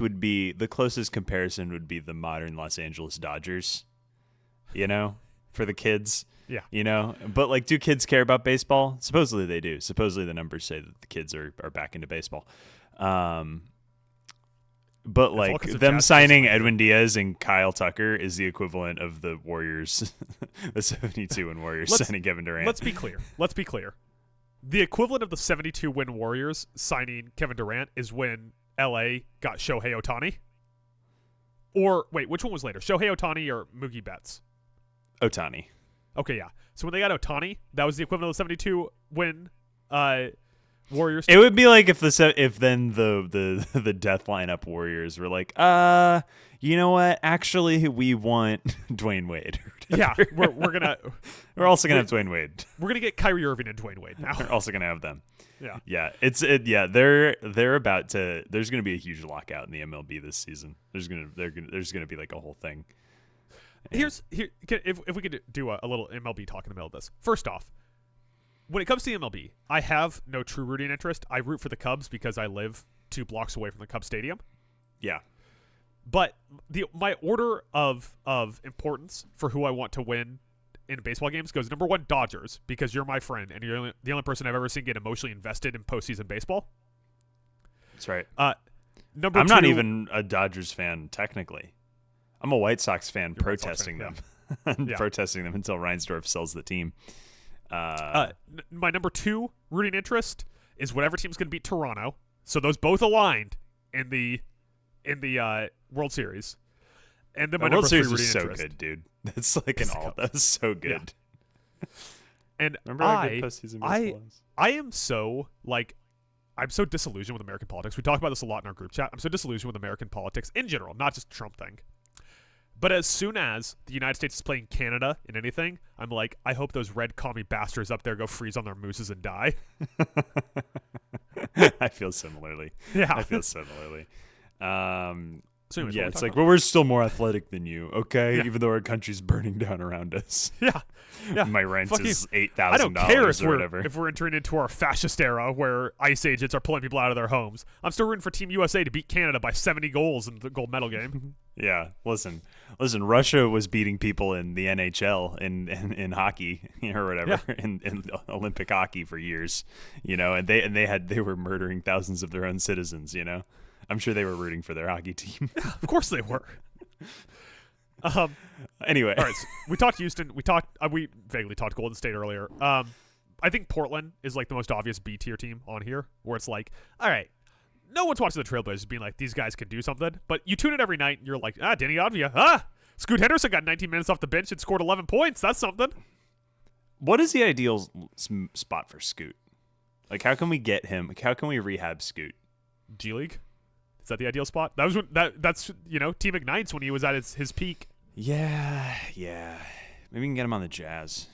comparison would be the modern Los Angeles Dodgers, for the kids. Yeah. But like, do kids care about baseball? Supposedly they do. Supposedly the numbers say that the kids are back into baseball. But like them signing Edwin Diaz and Kyle Tucker is the equivalent of the Warriors, the 72 and Warriors signing Kevin Durant. Let's be clear. The equivalent of the 72-win Warriors signing Kevin Durant is when LA got Shohei Ohtani. Or, wait, which one was later? Shohei Ohtani or Moogie Betts? Ohtani. Okay, yeah. So when they got Ohtani, that was the equivalent of the 72-win Warriors. It would be like if then the death lineup Warriors were like, you know what? Actually, we want Dwayne Wade. Yeah, we're also gonna have Dwayne Wade. We're gonna get Kyrie Irving and Dwayne Wade now. We're also gonna have them. Yeah. They're about to. There's gonna be a huge lockout in the MLB this season. There's gonna be like a whole thing. Yeah. If we could do a little MLB talk in the middle of this. First off, when it comes to the MLB, I have no true rooting interest. I root for the Cubs because I live 2 blocks away from the Cubs Stadium. Yeah. But my order of importance for who I want to win in baseball games goes number 1, Dodgers, because you're my friend and you're the only person I've ever seen get emotionally invested in postseason baseball. That's right. Number I'm 2, not even a Dodgers fan technically. I'm a White Sox fan protesting them. Yeah. Protesting them until Reinsdorf sells the team. My number 2 rooting interest is whatever team's going to beat Toronto. So those both aligned in the World Series. And then The my World number Series 3 was rooting so interest. good, dude. That's like an all. That was so good. And Remember how good postseason baseball was? I am so like, I'm so disillusioned with American politics. We talk about this a lot in our group chat. I'm so disillusioned with American politics in general, not just the Trump thing. But as soon as the United States is playing Canada in anything, I'm like, I hope those red commie bastards up there go freeze on their mooses and die. I feel similarly. Yeah. I feel similarly. So anyways, yeah, what it's we like, talking well, we're still more athletic than you, okay? Yeah. Even though our country's burning down around us. about? Yeah. My rent Fuck is you. $8,000 I don't care if or whatever. we're entering into our fascist era where ice agents are pulling people out of their homes. I'm still rooting for Team USA to beat Canada by 70 goals in the gold medal game. Yeah, listen. Russia was beating people in the NHL in hockey or whatever in Olympic hockey for years, and they were murdering thousands of their own citizens. I'm sure they were rooting for their hockey team. Of course they were. Anyway, all right. So we talked Houston. We vaguely talked Golden State earlier. I think Portland is like the most obvious B tier team on here, where it's like, all right, no one's watching the Trailblazers being like, these guys can do something. But you tune in every night and you're like, Danny Advia, Scoot Henderson got 19 minutes off the bench and scored 11 points. That's something. What is the ideal spot for Scoot? Like, how can we get him? How can we rehab Scoot? G League. Is that the ideal spot? That was that's Team Ignites when he was at his peak. Yeah. Maybe we can get him on the Jazz.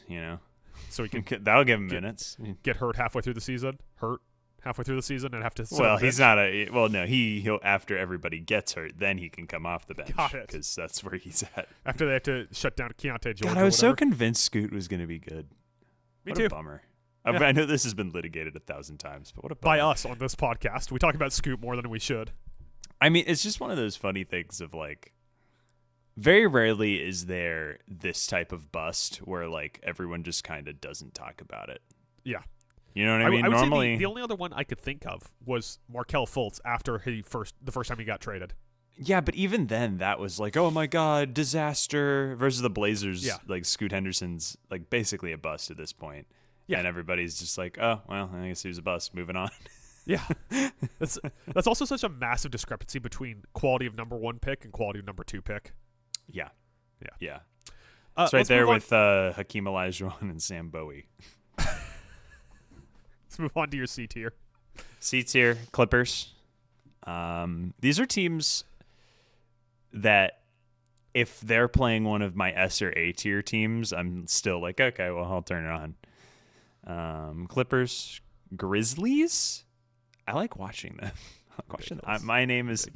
So he can that'll give him minutes. get hurt halfway through the season. And have to. Well, he's not a. Well, no, he'll after everybody gets hurt, then he can come off the bench. Got it. Because that's where he's at. After they have to shut down Keontae George. God, I was so convinced Scoot was going to be good. Me what too. A bummer. Yeah. I know this has been litigated 1,000 times, but what a bummer. By us on this podcast. We talk about Scoot more than we should. I mean, it's just one of those funny things of like, very rarely is there this type of bust where like everyone just kind of doesn't talk about it. Yeah. You know what I mean? I would Normally, say the only other one I could think of was Markelle Fultz after the first time he got traded. yeah, but even then, that was like, oh my god, disaster versus the Blazers. Yeah. Like Scoot Henderson's like basically a bust at this point. Yeah. And everybody's just like, oh well, I guess he was a bust. Moving on. Yeah. That's also such a massive discrepancy between quality of number 1 pick and quality of number 2 pick. Yeah. Yeah. It's right let's there move on. with Hakeem Olajuwon and Sam Bowie. Let's move on to your C tier. C tier, Clippers. These are teams that if they're playing one of my S or A tier teams, I'm still like, okay, well, I'll turn it on. Clippers, Grizzlies. I like watching them. My name is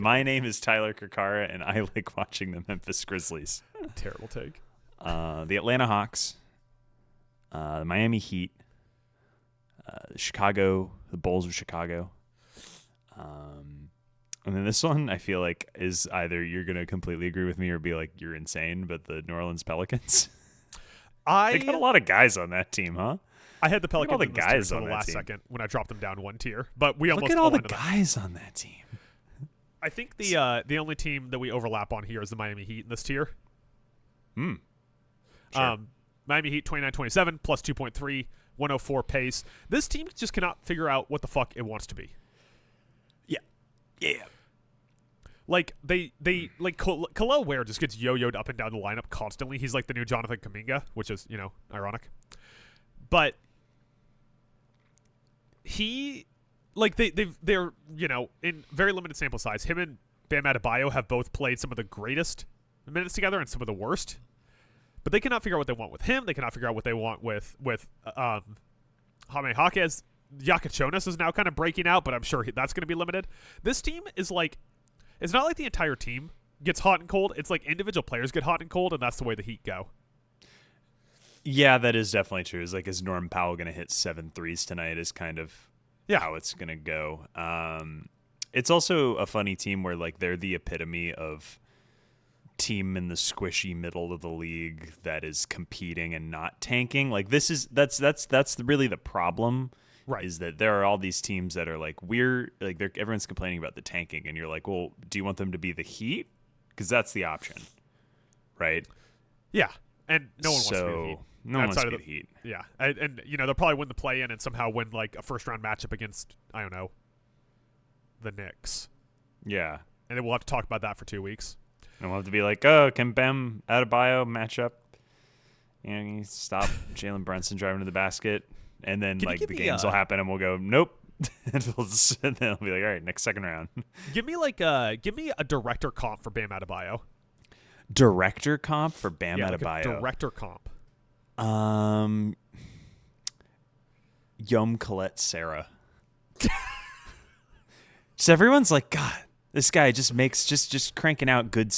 Tyler Kirkara, and I like watching the Memphis Grizzlies. Terrible take. The Atlanta Hawks, the Miami Heat, the Bulls of Chicago. And then this one, I feel like, is either you're going to completely agree with me or be like, you're insane, but the New Orleans Pelicans. They got a lot of guys on that team, huh? I had the Pelicans all the in this guys tier on until the that last team. second when I dropped them down 1 tier. But we almost Look at all the aligned on that. guys on that team. I think the only team that we overlap on here is the Miami Heat in this tier. Sure. Miami Heat 29-27 plus 2.3, 104 pace. This team just cannot figure out what the fuck it wants to be. Yeah. Like they like Khalil Ware just gets yo-yoed up and down the lineup constantly. He's like the new Jonathan Kuminga, which is ironic. But he like they're in very limited sample size. Him and Bam Adebayo have both played some of the greatest minutes together and some of the worst. But they cannot figure out what they want with him. They cannot figure out what they want with Jaime Jaquez. Yakachonis is now kind of breaking out, but I'm sure that's going to be limited. This team is like, it's not like the entire team gets hot and cold. It's like individual players get hot and cold, and that's the way the Heat go. Yeah, that is definitely true. It's like, is Norm Powell going to hit 7 threes tonight is kind of how it's going to go. It's also a funny team where like they're the epitome of team in the squishy middle of the league that is competing and not tanking. Like that's really the problem. Right. Is that there are all these teams that are like everyone's complaining about the tanking, and you're like, well, do you want them to be the Heat? Because that's the option, right? Yeah, and no one wants to be the Heat. No one wants to be the Heat. Yeah, and they'll probably win the play-in and somehow win like a first-round matchup against the Knicks. Yeah, and then we'll have to talk about that for 2 weeks. And we'll have to be like, oh, can Bam Adebayo match up? You know, you stop Jalen Brunson driving to the basket, and then like the games will happen, and we'll go, nope. And then they'll be like, all right, next second round. Give me a director comp for Bam Adebayo. Director comp for Bam Like Adebayo. a director comp. Yom Colette Sarah. Just everyone's like, God, this guy just makes just cranking out good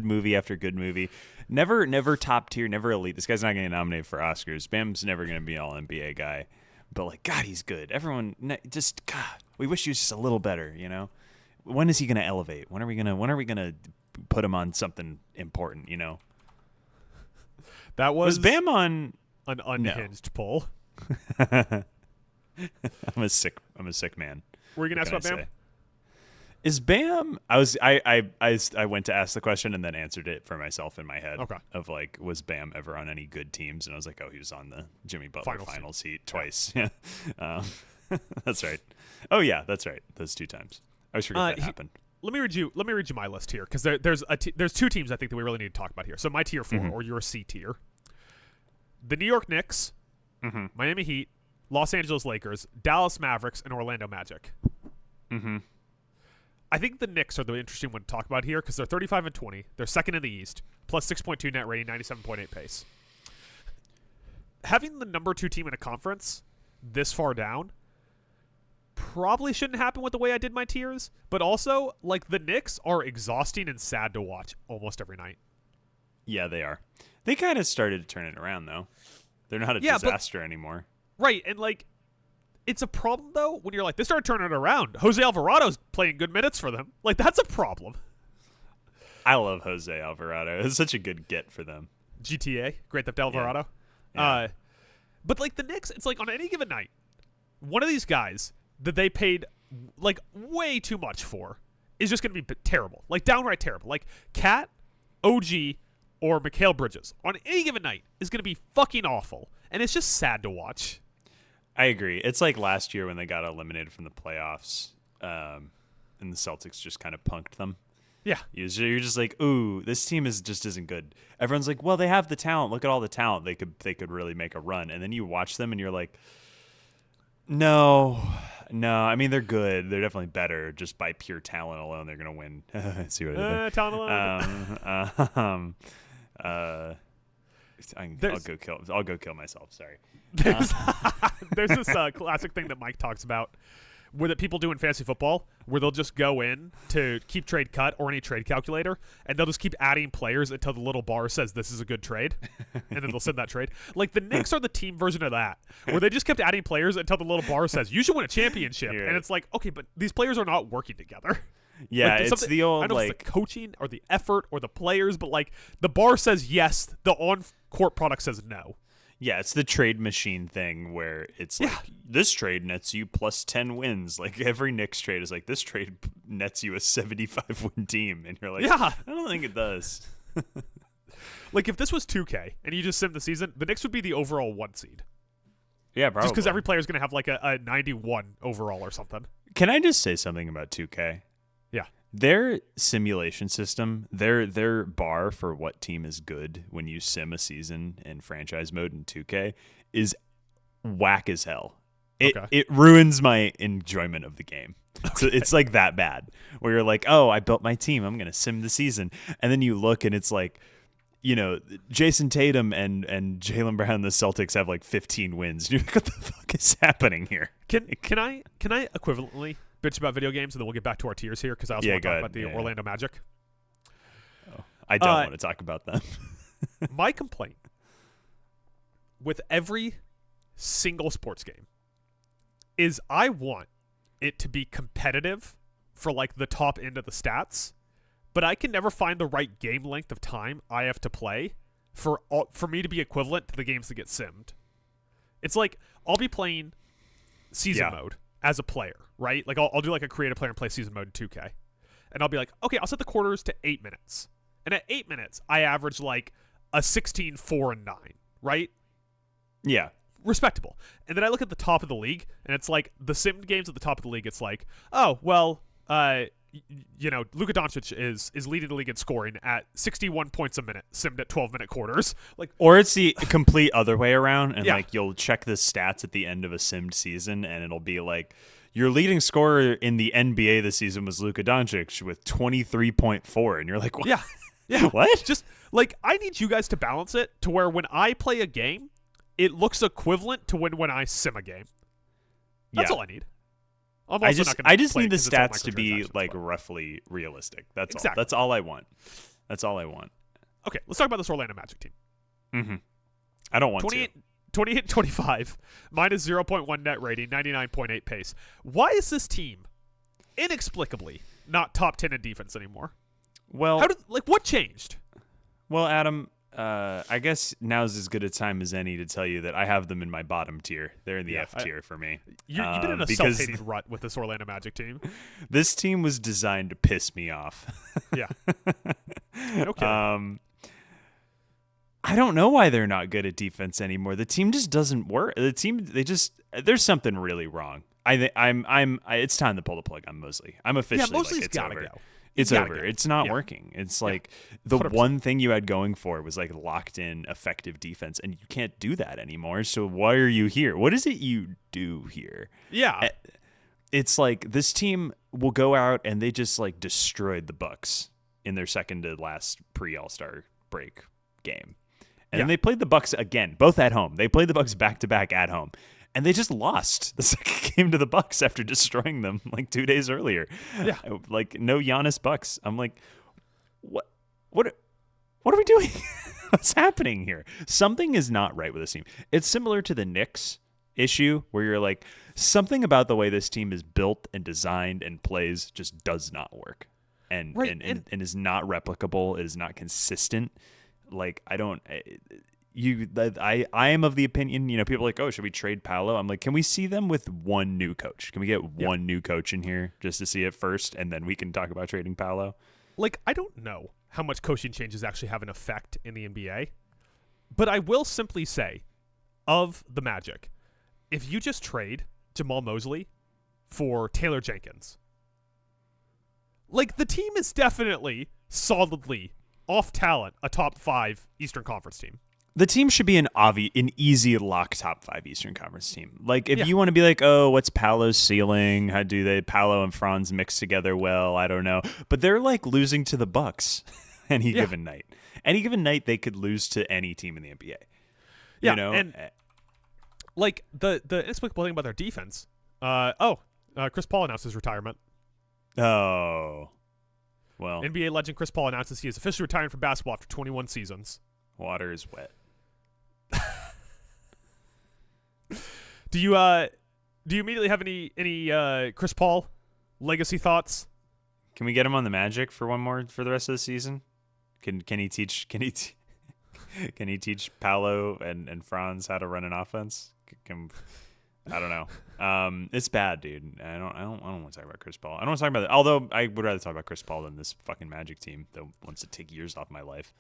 movie after good movie. Never top tier, never elite. This guy's not going to get nominated for Oscars. Bam's never going to be an all NBA guy. But like, God, he's good. Everyone just, God, we wish he was just a little better, you know? When is he going to elevate? When are we going to put him on something important, you know? That was Bam on an unhinged poll. I'm a sick man. Were you going to ask about Bam? Say? Is Bam? I went to ask the question and then answered it for myself in my head. Okay. Of like, was Bam ever on any good teams? And I was like, oh, he was on the Jimmy Butler finals heat twice. Yeah, that's right. Oh yeah, that's right. Those 2 times. I always forget that happened. Let me read you my list here because there's 2 teams I think that we really need to talk about here. So my tier 4 or your C tier: the New York Knicks, Miami Heat, Los Angeles Lakers, Dallas Mavericks, and Orlando Magic. I think the Knicks are the interesting one to talk about here because they're 35-20. They're second in the East, plus 6.2 net rating, 97.8 pace. Having the number 2 team in a conference this far down probably shouldn't happen with the way I did my tiers, but also, like, the Knicks are exhausting and sad to watch almost every night. Yeah, they are. They kind of started to turn it around, though. They're not a disaster anymore. Right, and, like, it's a problem, though, when you're like, they started turning it around. Jose Alvarado's playing good minutes for them. Like, that's a problem. I love Jose Alvarado. It's such a good get for them. GTA, Grand Theft Alvarado. Yeah. But, like, the Knicks, it's like, on any given night, one of these guys that they paid, like, way too much for is just going to be terrible. Like, downright terrible. Like, Cat, OG, or Mikal Bridges on any given night is going to be fucking awful. And it's just sad to watch. I agree. It's like last year when they got eliminated from the playoffs, and the Celtics just kind of punked them. Yeah. You're just like, ooh, this team just isn't good. Everyone's like, well, they have the talent. Look at all the talent. They could really make a run. And then you watch them and you're like, no. I mean, they're good. They're definitely better. Just by pure talent alone, they're gonna win. See what I did? Talent alone. I'll go kill myself. Sorry. There's this classic thing that Mike talks about where that people do in fantasy football where they'll just go in to keep trade cut or any trade calculator and they'll just keep adding players until the little bar says this is a good trade and then they'll send that trade. Like the Knicks are the team version of that where they just kept adding players until the little bar says you should win a championship. Yeah. And it's like, okay, but these players are not working together. Yeah, like, it's the old, I don't know like, if it's the coaching or the effort or the players, but like the bar says yes, the on-court product says no. Yeah, it's the trade machine thing where it's like, this trade nets you plus 10 wins. Like every Knicks trade is like, this trade nets you a 75-win team. And you're like, yeah, I don't think it does. Like if this was 2K and you just sim the season, the Knicks would be the overall 1 seed. Yeah, probably. Just because every player is going to have like a 91 overall or something. Can I just say something about 2K? Yeah. Their simulation system, their bar for what team is good when you sim a season in franchise mode in 2K is whack as hell. It ruins my enjoyment of the game. Okay. So it's like that bad where you're like, oh, I built my team. I'm going to sim the season. And then you look and it's like, you know, Jason Tatum and Jaylen Brown and the Celtics have like 15 wins. You're like, what the fuck is happening here? Can I equivalently bitch about video games and then we'll get back to our tiers here because I also want to talk about the Orlando Magic. Oh, I don't want to talk about them. My complaint with every single sports game is I want it to be competitive for like the top end of the stats, but I can never find the right game length of time I have to play for me to be equivalent to the games that get simmed. It's like I'll be playing season mode as a player, right? Like I'll do like a creative player and play season mode in 2K. And I'll be like, okay, I'll set the quarters to 8 minutes. And at 8 minutes, I average like a 16, 4, and 9, right? Yeah. Respectable. And then I look at the top of the league, and it's like the sim games at the top of the league, it's like, oh, well, Luka Doncic is leading the league in scoring at 61 points a minute, simmed at 12-minute quarters. Like, or it's the complete other way around, and Yeah. like you'll check the stats at the end of a simmed season, and it'll be like your leading scorer in the NBA this season was Luka Doncic with 23.4, and you're like, what? yeah, yeah. What? Just like I need you guys to balance it to where when I play a game, it looks equivalent to when I sim a game. That's all I need. I'm also not gonna I just play need the because it's all stats to be microtransactions, like but- roughly realistic. That's Exactly. all. That's all I want. That's all I want. Okay, let's talk about this Orlando Magic team. Mm-hmm. I don't want 28-25, minus 0.1 net rating, 99.8 pace. Why is this team inexplicably not top 10 in defense anymore? to. Well, What changed? well, Adam. I guess now's as good a time as any to tell you that I have them in my bottom tier. They're in the F tier for me. You've been in a because self-hating rut with this Orlando Magic team. this team was designed to piss me off. Yeah. Okay. I don't know why they're not good at defense anymore. The team just doesn't work. There's something really wrong. It's time to pull the plug on Mosley. I'm officially Mosley's like, it's gotta over. go. It's Gotta over. go. It's not Yeah. working. It's like the 100%. one thing you had going for was like locked in effective defense, and you can't do that anymore. So why are you here? What is it you do here? Yeah. It's like this team will go out and they just like destroyed the Bucks in their second to last pre-All-Star break game. And then they played the Bucks again, both at home. They played the Bucks back-to-back at home. And they just lost the second game to the Bucks after destroying them like 2 days earlier. Yeah. Like no Giannis Bucks. I'm like, what are we doing? What's happening here? Something is not right with this team. It's similar to the Knicks issue where you're like, something about the way this team is built and designed and plays just does not work. And is not replicable. It is not consistent. Like I am of the opinion, people are like, oh, should we trade Paolo? I'm like, can we see them with one new coach? Can we get one new coach in here just to see it first, and then we can talk about trading Paolo? Like, I don't know how much coaching changes actually have an effect in the NBA, but I will simply say, of the Magic, if you just trade Jamal Mosley for Taylor Jenkins, like, the team is definitely solidly off talent a top 5 Eastern Conference team. The team should be an easy lock top 5 Eastern Conference team. Like, if you want to be like, oh, what's Paolo's ceiling? How do Paolo and Franz mix together well? I don't know. But they're like losing to the Bucks any given night. Any given night, they could lose to any team in the NBA. Yeah, and like the inexplicable thing about their defense. Chris Paul announced his retirement. Oh, well. NBA legend Chris Paul announces he is officially retiring from basketball after 21 seasons. Water is wet. Do you immediately have any Chris Paul legacy thoughts? Can we get him on the Magic for one more for the rest of the season? Can he teach Paolo and Franz how to run an offense? I don't know. It's bad, dude. I don't want to talk about Chris Paul. I don't want to talk about it. Although I would rather talk about Chris Paul than this fucking Magic team that wants to take years off my life.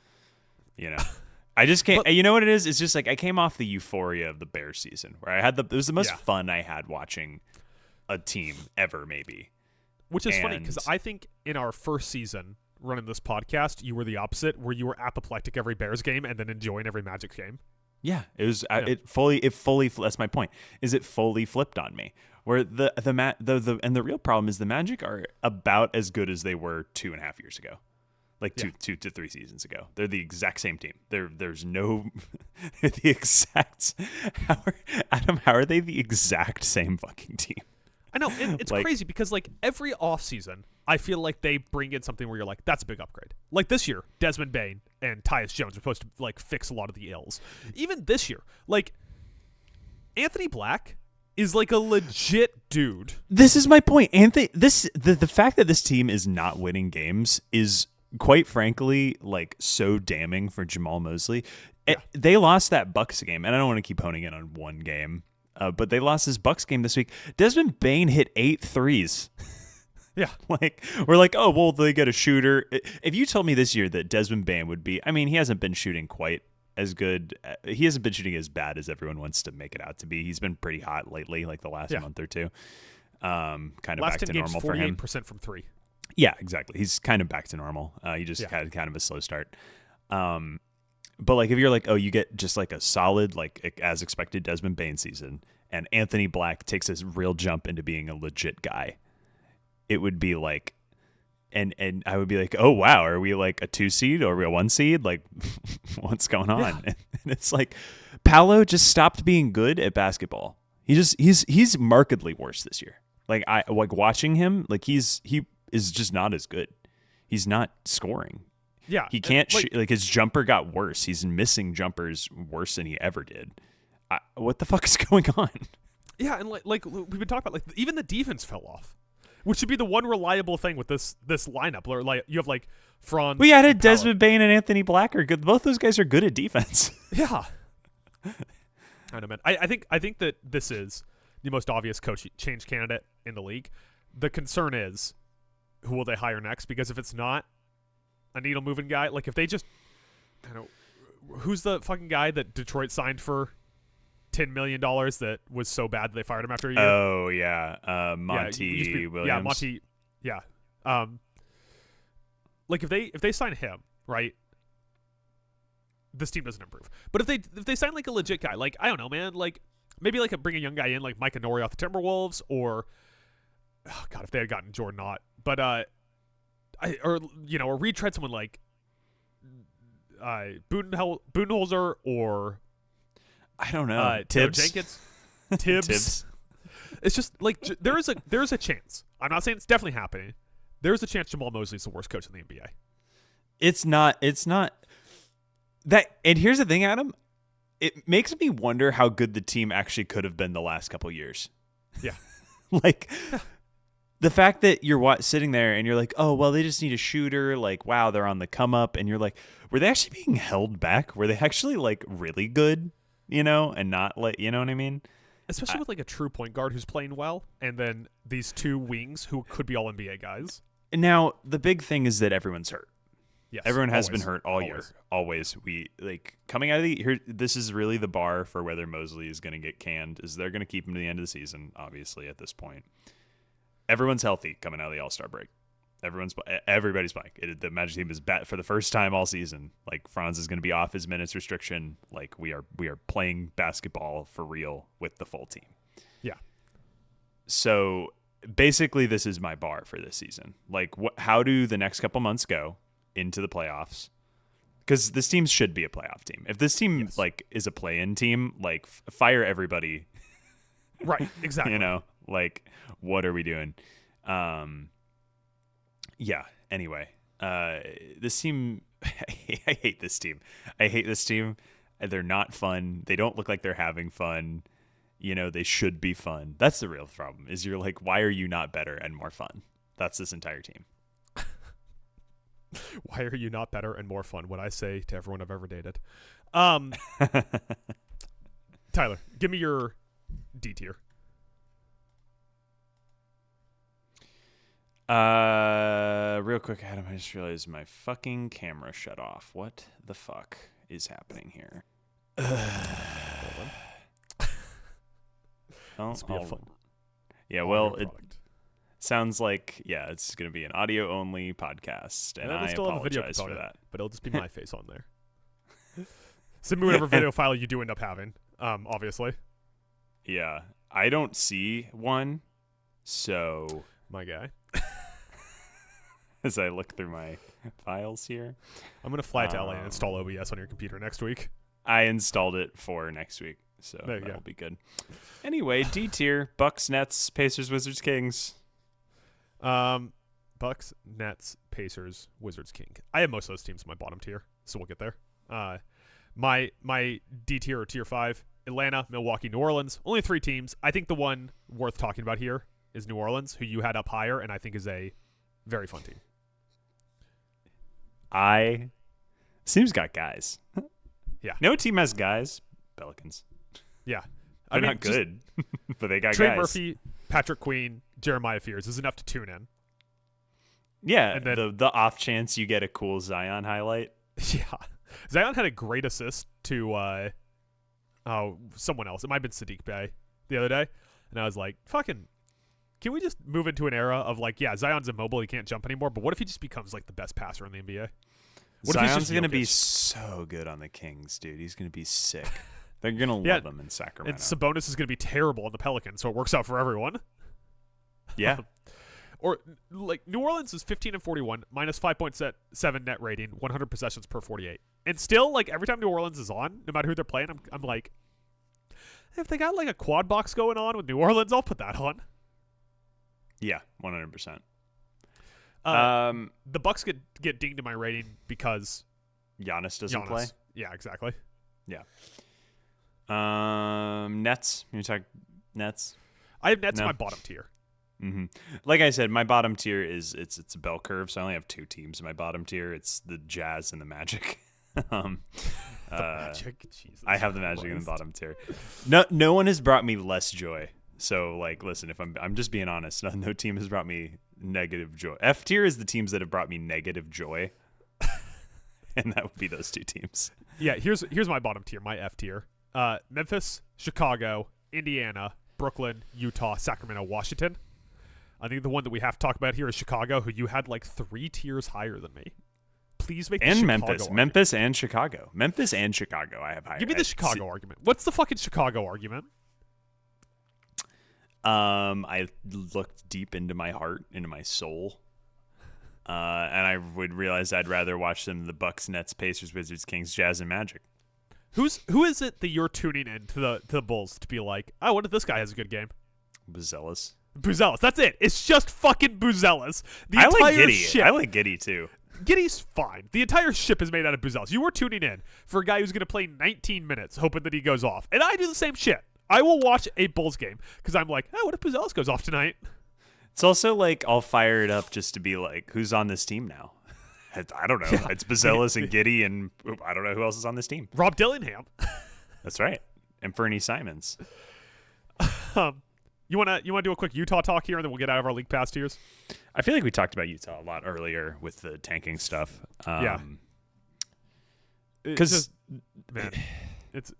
I just can't. You know what it is? It's just like I came off the euphoria of the Bears season where it was the most fun I had watching a team ever, maybe. Which is funny because I think in our first season running this podcast, you were the opposite, where you were apoplectic every Bears game and then enjoying every Magic game. Yeah, it was. It fully. That's my point. Is it fully flipped on me? Where the real problem is the Magic are about as good as they were 2.5 years ago. Like 2 to 3 seasons ago. They're the exact same team. There's no they're the exact how are they the exact same fucking team? I know, and it's crazy because like every offseason, I feel like they bring in something where you're like, that's a big upgrade. Like this year, Desmond Bane and Tyus Jones are supposed to like fix a lot of the ills. Even this year, like Anthony Black is like a legit dude. This is my point. Anthony, the fact that this team is not winning games is quite frankly like so damning for Jamal Mosley. They lost that Bucks game, and I don't want to keep honing in on one game, but they lost this Bucks game this week. Desmond Bane hit 8 threes. Yeah. Like, we're like, oh, well, they get a shooter. If you told me this year that Desmond Bane would be, I mean, he hasn't been shooting quite as good. He hasn't been shooting as bad as everyone wants to make it out to be. He's been pretty hot lately, like the last month or two. Kind of last back 10 to games, normal for him. 48% from 3. Yeah, exactly. He's kind of back to normal. He just had kind of a slow start. But like if you're like, oh, you get just like a solid, like as expected Desmond Bain season, and Anthony Black takes this real jump into being a legit guy, it would be like, and I would be like, oh wow, are we like a 2 seed or are we a 1 seed? Like, what's going on? Yeah. And it's like, Paolo just stopped being good at basketball. He's markedly worse this year. Like I like watching him, like he is just not as good. He's not scoring. Yeah, He can't like his jumper got worse. He's missing jumpers worse than he ever did. What the fuck is going on? Yeah, and like we've been talking about, like even the defense fell off, which should be the one reliable thing with this lineup. Or like you have like Franz. We added Desmond Bain and Anthony Black are good. Both those guys are good at defense. Yeah, I know, man. I think that this is the most obvious coach change candidate in the league. The concern is, who will they hire next? Because if it's not a needle moving guy, like if they just, I don't know, who's the fucking guy that Detroit signed for $10 million that was so bad that they fired him after a year? Oh yeah, Monty Williams. Yeah, Monty. Yeah. Like if they sign him, right, this team doesn't improve. But if they sign like a legit guy, like I don't know, man, like maybe like bring a young guy in like Micah Nori off the Timberwolves, or oh god, if they had gotten Jordan Knott, but or retread someone like Budenholzer or I don't know, Tibbs. Jenkins, Tibbs. It's just like there is a chance. I'm not saying it's definitely happening. There's a chance Jamal Mosley is the worst coach in the NBA. It's not that. And here's the thing, Adam. It makes me wonder how good the team actually could have been the last couple years. Yeah, like. The fact that you're sitting there and you're like, oh, well, they just need a shooter. Like, wow, they're on the come up. And you're like, were they actually being held back? Were they actually like really good, and not like, you know what I mean? Especially with like a true point guard who's playing well. And then these two wings who could be all NBA guys. Now, the big thing is that everyone's hurt. Yes, Everyone has been hurt all year. Always. We like coming out of this is really the bar for whether Mosley is going to get canned is they're going to keep him to the end of the season, obviously, at this point. Everyone's healthy coming out of the All-Star break. Everybody's playing. The Magic team is back for the first time all season. Like Franz is going to be off his minutes restriction. Like we are playing basketball for real with the full team. Yeah. So basically, this is my bar for this season. Like, how do the next couple months go into the playoffs? Because this team should be a playoff team. If this team like is a play-in team, like fire everybody. Right. Exactly. Like, what are we doing? Yeah. Anyway, this team, I hate this team. I hate this team. They're not fun. They don't look like they're having fun. They should be fun. That's the real problem is you're like, why are you not better and more fun? That's this entire team. Why are you not better and more fun? What I say to everyone I've ever dated. Tyler, give me your D tier. Real quick, Adam, I just realized my fucking camera shut off. What the fuck is happening here? Well, it sounds like it's going to be an audio only podcast, and I still apologize have a video for that. But it'll just be my face on there. Send me whatever video file you do end up having. Obviously. Yeah, I don't see one, so my guy. As I look through my files here, I'm gonna fly to LA and install OBS on your computer next week. I installed it for next week, so that'll be good. Anyway, D tier: Bucks, Nets, Pacers, Wizards, Kings. Bucks, Nets, Pacers, Wizards, King. I have most of those teams in my bottom tier, so we'll get there. My D tier or tier 5: Atlanta, Milwaukee, New Orleans. Only 3 teams. I think the one worth talking about here is New Orleans, who you had up higher, and I think is a very fun team. Team's got guys. Yeah. No team has guys. Pelicans. Yeah. They're not good, but they got Trey guys. Murphy, Patrick Queen, Jeremiah Fears is enough to tune in. Yeah, and then, the off chance you get a cool Zion highlight. Yeah. Zion had a great assist to someone else. It might have been Sadiq Bey the other day. And I was like, fucking can we just move into an era of like, yeah, Zion's immobile, he can't jump anymore, but what if he just becomes like the best passer in the NBA? What Zion's going to be so good on the Kings, dude. He's going to be sick. They're going to love him in Sacramento. And Sabonis is going to be terrible on the Pelicans, so it works out for everyone. Yeah. Or like New Orleans is 15-41, minus 5.7 net rating, 100 possessions per 48. And still, like every time New Orleans is on, no matter who they're playing, I'm like, if they got like a quad box going on with New Orleans, I'll put that on. Yeah, 100%. The Bucks get dinged in my rating because Giannis doesn't play. Yeah, exactly. Yeah. Nets. You talk Nets. I have Nets in my bottom tier. Mm-hmm. Like I said, my bottom tier is it's a bell curve, so I only have 2 teams in my bottom tier. It's the Jazz and the Magic. The Magic. Jesus I have the Magic Christ. in the bottom tier. No one has brought me less joy. So like, listen, if I'm just being honest, no team has brought me negative joy. F tier is the teams that have brought me negative joy, and that would be those 2 teams. Yeah, here's my bottom tier, my F tier. Memphis, Chicago, Indiana, Brooklyn, Utah, Sacramento, Washington. I think the one that we have to talk about here is Chicago, who you had like 3 tiers higher than me. Please make the Chicago argument. Memphis and Chicago. Memphis and Chicago I have higher. Give me the Chicago argument. What's the fucking Chicago argument? I looked deep into my heart, into my soul, and I would realize I'd rather watch them than the Bucks, Nets, Pacers, Wizards, Kings, Jazz, and Magic. Who is it that you're tuning in to the Bulls to be like, oh, what if this guy has a good game? Buzelis. That's it. It's just fucking Buzelis. I like Giddey. I like Giddey too. Giddey's fine. The entire ship is made out of Buzelis. You were tuning in for a guy who's going to play 19 minutes, hoping that he goes off. And I do the same shit. I will watch a Bulls game because I'm like, oh, what if Buzelis goes off tonight? It's also like I'll fire it up just to be like, who's on this team now? I don't know. Yeah. It's Buzelis and Giddey, and I don't know who else is on this team. Rob Dillingham. That's right. And Fernie Simons. You wanna do a quick Utah talk here, and then we'll get out of our league pass tiers? I feel like we talked about Utah a lot earlier with the tanking stuff. Yeah. Because man, it's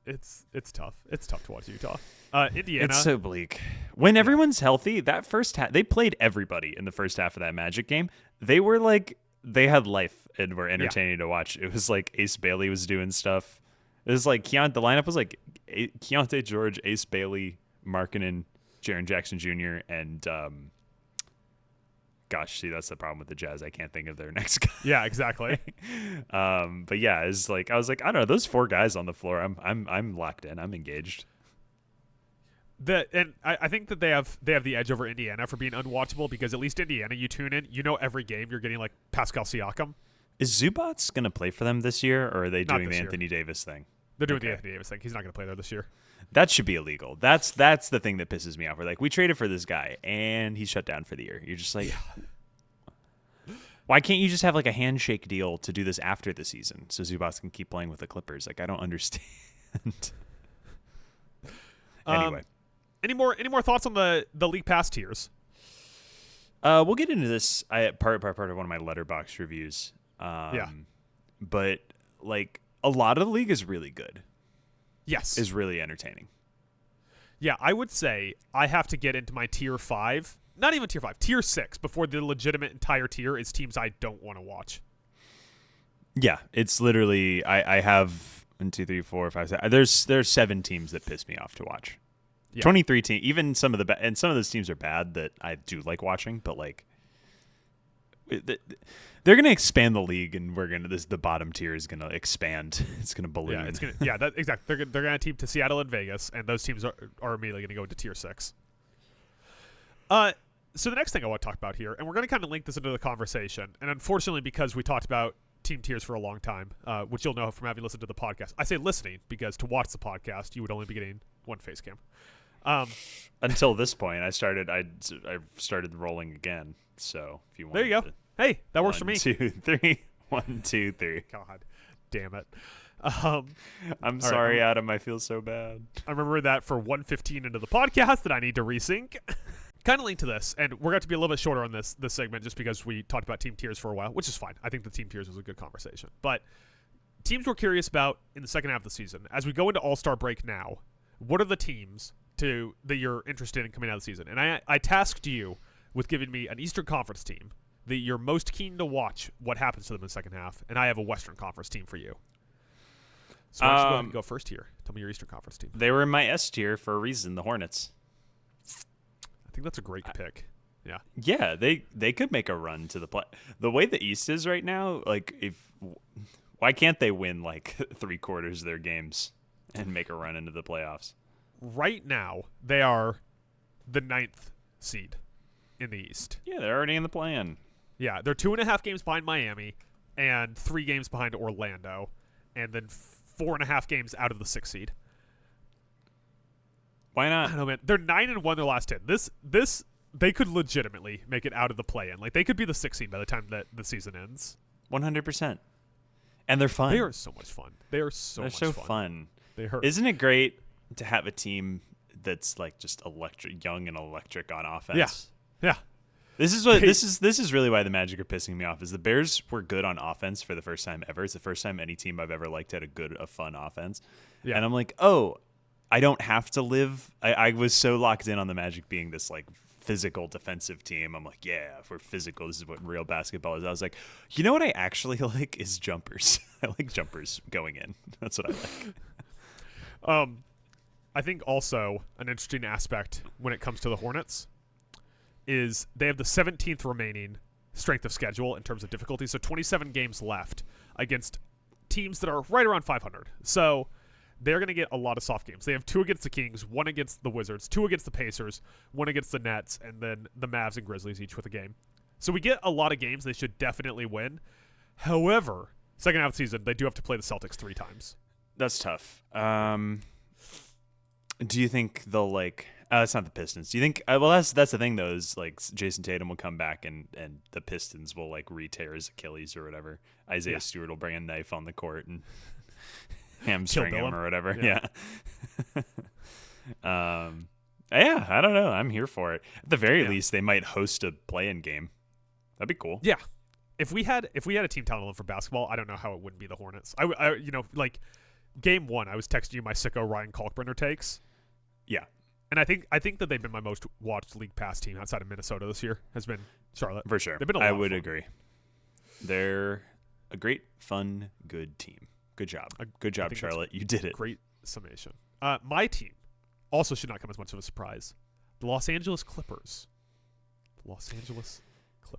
tough. It's tough to watch Utah. Indiana. It's so bleak. When everyone's healthy, that first half, they played everybody in the first half of that Magic game. They were like, they had life and were entertaining to watch. It was like Ace Bailey was doing stuff. It was like the lineup was like Keontae George, Ace Bailey, Markkanen, Jaren Jackson Jr., and gosh, see, that's the problem with the Jazz. I can't think of their next guy. Yeah, exactly. But yeah, it's like I was like, I don't know, those 4 guys on the floor. I'm locked in. I'm engaged. I think that they have the edge over Indiana for being unwatchable because at least Indiana, you tune in, you know every game you're getting like Pascal Siakam. Is Zubats going to play for them this year, or are they doing the year. Anthony Davis thing? They're doing the Anthony Davis thing. He's not going to play there this year. That should be illegal. That's the thing that pisses me off. We're like, we traded for this guy, and he's shut down for the year. You're just like, why can't you just have like a handshake deal to do this after the season so Zubats can keep playing with the Clippers? Like, I don't understand. Anyway. Any more thoughts on the league pass tiers? We'll get into this. Part of one of my Letterboxd reviews. But like a lot of the league is really good. Yes, is really entertaining. Yeah, I would say I have to get into my tier 5, not even tier 5, tier 6 before the legitimate entire tier is teams I don't want to watch. Yeah, it's literally I have 1, 2, 3, 4, 5, 6. There's 7 teams that piss me off to watch. Yeah. 23 teams, even some of the and some of those teams are bad that I do like watching, but like they're going to expand the league, and the bottom tier is going to expand. It's going to balloon. Exactly. They're going to team to Seattle and Vegas, and those teams are immediately going to go into tier 6. So the next thing I want to talk about here, and we're going to kind of link this into the conversation, and unfortunately because we talked about team tiers for a long time, which you'll know from having listened to the podcast. I say listening because to watch the podcast, you would only be getting one face cam. Until this point, I started rolling again. So if you want, there you go. Hey, that works for me. 2, 3. 1, 2, 3. God damn it. I'm sorry, Adam. I feel so bad. I remember that for 1:15 into the podcast that I need to resync. Kind of linked to this, and we're going to be a little bit shorter on this segment just because we talked about team tiers for a while, which is fine. I think the team tiers was a good conversation. But teams we're curious about in the second half of the season, as we go into All-Star break now, what are the teams that you're interested in coming out of the season. And I tasked you with giving me an Eastern Conference team that you're most keen to watch what happens to them in the second half, and I have a Western Conference team for you. So why don't you go ahead and go first here? Tell me your Eastern Conference team. They were in my S tier for a reason, the Hornets. I think that's a great pick. Yeah. Yeah, they could make a run to the play. The way the East is right now, like why can't they win like 3/4 of their games and make a run into the playoffs? Right now, they are the 9th seed in the East. Yeah, they're already in the play-in. Yeah, they're 2.5 games behind Miami and 3 games behind Orlando, and then 4.5 games out of the 6th seed. Why I not? don't know, man. They're 9-1 their last 10. This they could legitimately make it out of the play-in. Like, they could be the 6th seed by the time that the season ends. 100%. And they're fun. They are so much fun. They're so fun. They hurt. Isn't it great to have a team that's like just electric, young and electric on offense? Yeah. This is really why the Magic are pissing me off. Is the Bears were good on offense for the first time ever. It's the first time any team I've ever liked had a fun offense. Yeah. And I'm like, oh, I don't have to live. I was so locked in on the Magic being this like physical defensive team. I'm like, yeah, if we're physical, this is what real basketball is. I was like, you know what I actually like is jumpers. I like jumpers going in. That's what I like. I think also an interesting aspect when it comes to the Hornets is they have the 17th remaining strength of schedule in terms of difficulty. So 27 games left against teams that are right around 500. So they're going to get a lot of soft games. They have 2 against the Kings, 1 against the Wizards, 2 against the Pacers, 1 against the Nets, and then the Mavs and Grizzlies each with a game. So we get a lot of games they should definitely win. However, second half of the season, they do have to play the Celtics 3 times. That's tough. Do you think they'll like? It's not the Pistons. Do you think? Well, that's the thing though. Is like Jason Tatum will come back and the Pistons will like re-tear his Achilles or whatever. Isaiah Stewart will bring a knife on the court and hamstring him or whatever. Yeah. Yeah. I don't know. I'm here for it. At the very least, they might host a play-in game. That'd be cool. Yeah. If we had a team talent for basketball, I don't know how it wouldn't be the Hornets. I like game 1, I was texting you my sicko Ryan Kalkbrenner takes. Yeah. And I think that they've been my most watched League Pass team outside of Minnesota this year has been Charlotte. For sure. They've been a lot I of would fun. agree. They're a great, fun, good team. Good job. Good job, Charlotte. You did it. Great summation. My team also should not come as much of a surprise. The Los Angeles Clippers.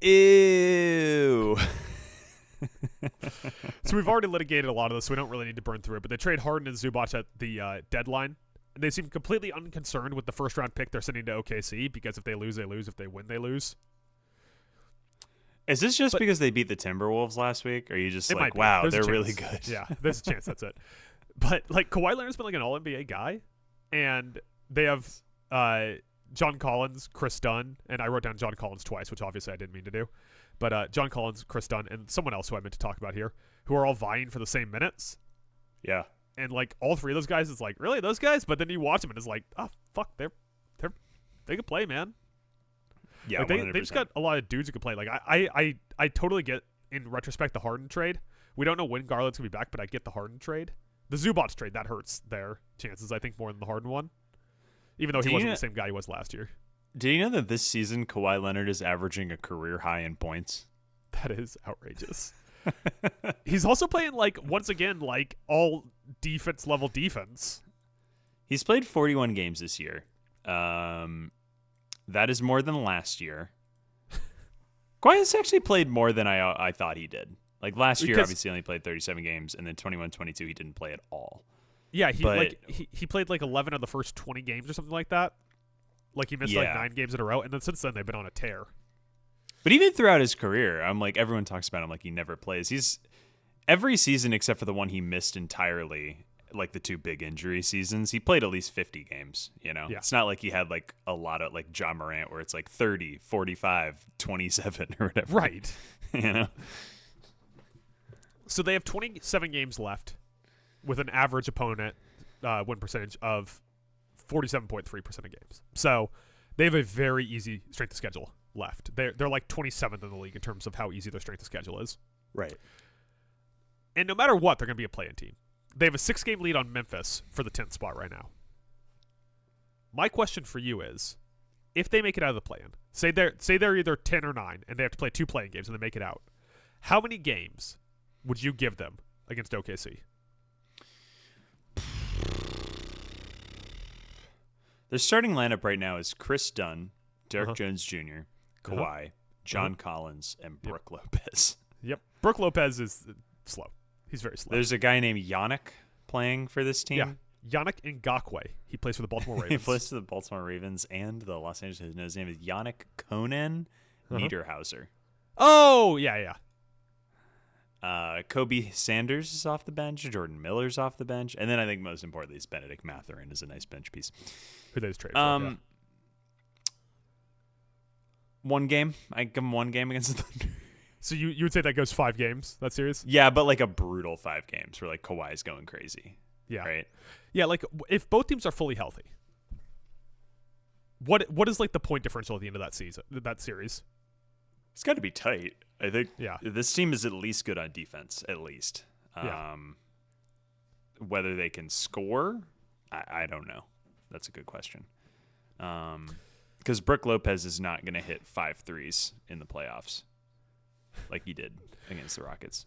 Ew. So we've already litigated a lot of this, so we don't really need to burn through it. But they trade Harden and Zubac at the deadline. And they seem completely unconcerned with the first-round pick they're sending to OKC because if they lose, they lose. If they win, they lose. Is this just because they beat the Timberwolves last week? Or are you just like, be. wow, There's they're really good? Yeah, there's a chance that's it. But like Kawhi Leonard's been like an All-NBA guy, and they have John Collins, Chris Dunn, and I wrote down John Collins twice, which obviously I didn't mean to do. But John Collins, Chris Dunn, and someone else who I meant to talk about here, who are all vying for the same minutes. Yeah. And like all 3 of those guys, it's like, really, those guys? But then you watch them and it's like, oh fuck, they can play, man. Yeah, like they just got a lot of dudes who can play. Like I totally get in retrospect the Harden trade. We don't know when Garland's gonna be back, but I get the Harden trade. The Zubac trade that hurts their chances, I think, more than the Harden one. Even though he wasn't the same guy he was last year. Do you know that this season Kawhi Leonard is averaging a career high in points? That is outrageous. He's also playing like once again like all defense level defense. He's played 41 games this year. That is more than last year. Kawhi has actually played more than I thought he did. Like last year, obviously only played 37 games, and then 21-22 he didn't play at all. Yeah, he played like 11 of the first 20 games or something like that. Like he missed like 9 games in a row, and then since then they've been on a tear. But even throughout his career, I'm like, everyone talks about him like he never plays. He's every season except for the one he missed entirely, like the 2 big injury seasons, he played at least 50 games, you know? Yeah. It's not like he had like a lot of like Ja Morant where it's like 30, 45, 27 or whatever. Right. You know? So they have 27 games left with an average opponent win percentage of 47.3% of games. So they have a very easy strength of schedule left. They're like 27th in the league in terms of how easy their strength of schedule is. Right. And no matter what, they're going to be a play-in team. They have a 6-game lead on Memphis for the 10th spot right now. My question for you is, if they make it out of the play-in, say they're either 10 or 9, and they have to play 2 play-in games and they make it out, how many games would you give them against OKC? Their starting lineup right now is Chris Dunn, Derek Jones Jr., Kawhi, John Collins, and Brook Lopez. Yep. Brook Lopez is slow. He's very slow. There's a guy named Yannick playing for this team. Yeah. Yannick Ngakoue. He plays for the Baltimore Ravens. He plays for the Baltimore Ravens and the Los Angeles. His name is Yannick Conan Niederhauser. Oh, yeah. Kobe Sanders is off the bench. Jordan Miller's off the bench. And then I think most importantly is Benedict Mathurin is a nice bench piece. Who they just traded for. One game. I give him one game against the Thunder. So you would say that goes 5 games, that series? Yeah, but like a brutal 5 games where like Kawhi's going crazy. Yeah. Right? Yeah, like if both teams are fully healthy, what is like the point differential at the end of that series? It's got to be tight. I think Yeah. this team is at least good on defense, at least. Yeah. Whether they can score, I don't know. That's a good question. Because Brook Lopez is not going to hit 5 threes in the playoffs like he did against the Rockets.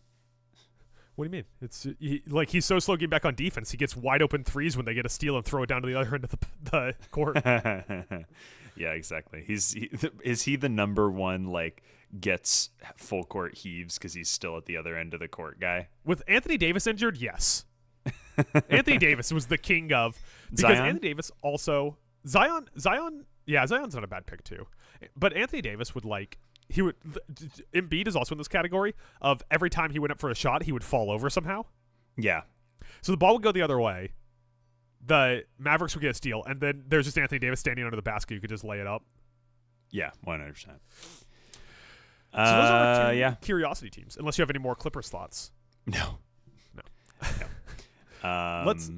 What do you mean? He's so slow getting back on defense. He gets wide open threes when they get a steal and throw it down to the other end of the court. Yeah, exactly. Is he the number one like gets full court heaves because he's still at the other end of the court guy? With Anthony Davis injured, yes. Anthony Davis was the king of because Zion? Anthony Davis also Zion. Yeah, Zion's not a bad pick too, but Anthony Davis would Embiid is also in this category of every time he went up for a shot, he would fall over somehow. Yeah. So the ball would go the other way. The Mavericks would get a steal, and then there's just Anthony Davis standing under the basket. You could just lay it up. Yeah, 100%. So those are our 2 yeah. curiosity teams, unless you have any more Clippers thoughts. No. Let's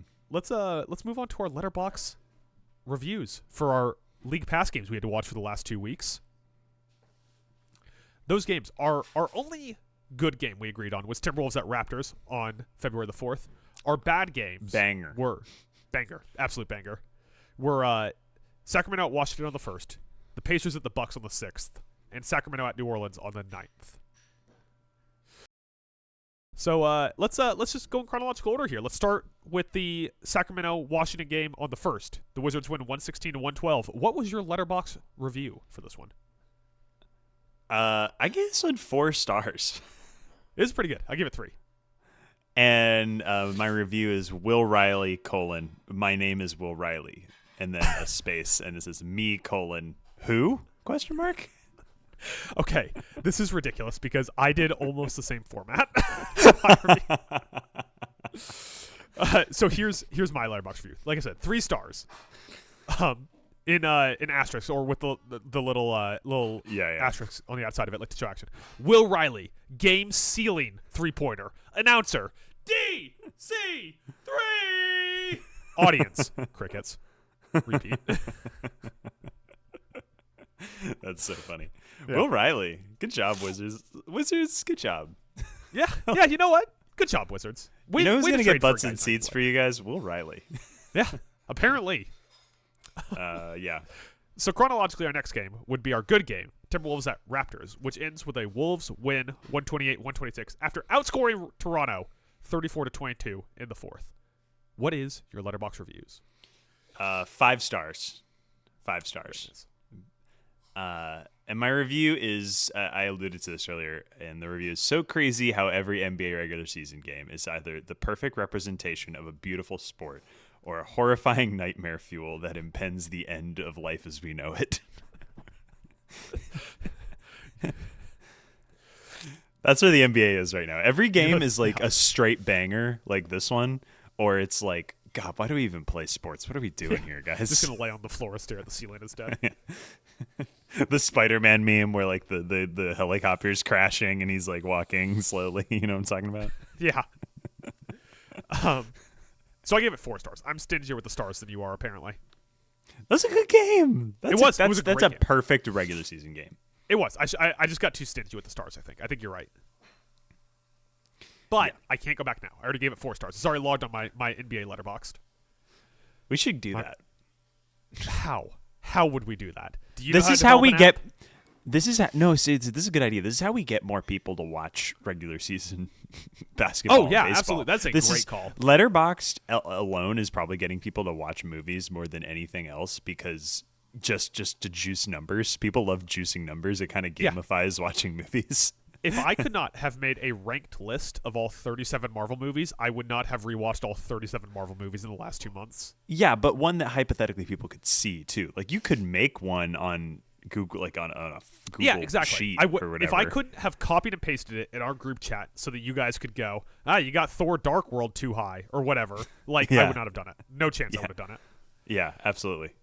move on to our Letterboxd reviews for our League Pass games we had to watch for the last 2 weeks. Those games are our only good game we agreed on was Timberwolves at Raptors on February the 4th. Our bad games were absolute banger. Were Sacramento at Washington on the 1st, the Pacers at the Bucks on the 6th, and Sacramento at New Orleans on the 9th. So let's just go in chronological order here. Let's start with the Sacramento-Washington game on the 1st. The Wizards win 116-112. What was your Letterboxd review for this one? I gave this one 4 stars. It was pretty good. I give it 3. And my review is Will Riley, my name is Will Riley, and then a space, and it says me, who? ? Okay, this is ridiculous because I did almost the same format. So here's my Letterboxd review. Like I said, 3 stars. In asterisk or with the little asterisk on the outside of it, like to show action. Will Riley, game sealing 3-pointer. Announcer, DC3. Audience, crickets. Repeat. That's so funny. Yeah. Will Riley, good job, Wizards. Wizards, good job. Yeah, you know what? Good job, Wizards. You know who's going to get butts and seats for you guys? Will Riley. Yeah, apparently. Yeah. So chronologically, our next game would be our good game, Timberwolves at Raptors, which ends with a Wolves win 128-126 after outscoring Toronto 34-22 in the 4th. What is your Letterboxd reviews? 5 stars. 5 stars. And my review is, I alluded to this earlier, and the review is so crazy how every NBA regular season game is either the perfect representation of a beautiful sport or a horrifying nightmare fuel that impends the end of life as we know it. That's where the NBA is right now. Every game is like a straight banger like this one, or it's like, God, why do we even play sports? What are we doing here, guys? Just going to lay on the floor and stare at the ceiling instead. The Spider-Man meme where like the helicopter's crashing and he's like walking slowly. You know what I'm talking about? Yeah. So I gave it 4 stars. I'm stingier with the stars than you are, apparently. That was a good game. It was a That's great a game. perfect regular season game. It was. I just got too stingy with the stars, I think. I think you're right. But I can't go back now. I already gave it 4 stars. It's already logged on my NBA Letterboxd. We should do that. How would we do that? Do you This know is how we develop get. This is no. See, this is a good idea. This is how we get more people to watch regular season basketball. Oh yeah, and baseball. absolutely. That's a great call. Letterboxd alone is probably getting people to watch movies more than anything else because just to juice numbers. People love juicing numbers. It kind of gamifies watching movies. If I could not have made a ranked list of all 37 Marvel movies, I would not have rewatched all 37 Marvel movies in the last 2 months. Yeah, but one that hypothetically people could see too. Like you could make one on Google, like on a Google sheet or whatever. If I couldn't have copied and pasted it in our group chat so that you guys could go, you got Thor Dark World too high or whatever, like I would not have done it. No chance I would have done it. Yeah, absolutely.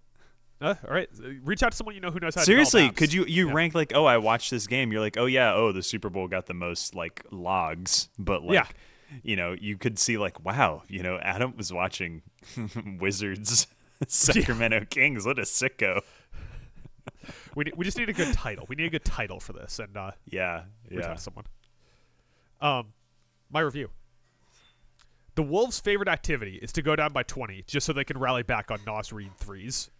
All right, reach out to someone you know who knows how Seriously, to develop apps. could you rank like, oh, I watched this game. You're like, oh yeah, the Super Bowl got the most like logs, but like, you could see like, wow, Adam was watching Wizards, Sacramento Kings. What a sicko. We just need a good title. We need a good title for this, and reach out to someone. My review. The Wolves' favorite activity is to go down by 20 just so they can rally back on Nas Reed threes.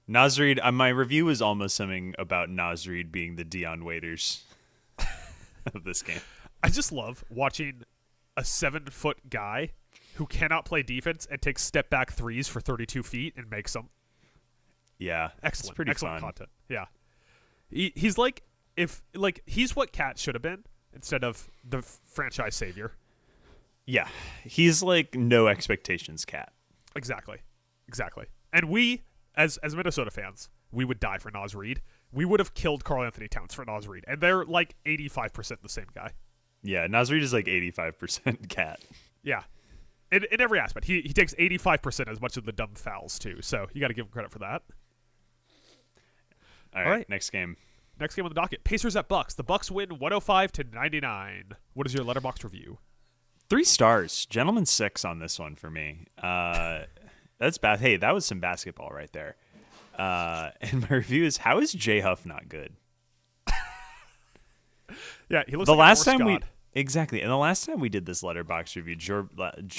Nas Reed, my review is almost something about Nas Reed being the Dion Waiters of this game. I just love watching a 7-foot guy who cannot play defense and takes step-back threes for 32 feet and makes them. Yeah, excellent. It's pretty excellent fun. content. Yeah, he's like he's what Cat should have been instead of the franchise savior. Yeah, he's like no expectations Cat. Exactly. And we, as Minnesota fans, we would die for Nas Reed. We would have killed Karl Anthony Towns for Nas Reed, and they're like 85% the same guy. Yeah, Nas Reed is like 85% Cat. Yeah. In every aspect. He takes 85% as much of the dumb fouls, too. So you got to give him credit for that. All right. Next game. Next game on the docket. Pacers at Bucks. The Bucks win 105-99. What is your Letterboxd review? 3 stars. Gentleman 6 on this one for me. That's bad. Hey, that was some basketball right there. And my review is, how is Jay Huff not good? Yeah, he looks the like last a time Norse god. Exactly. And the last time we did this Letterboxd review,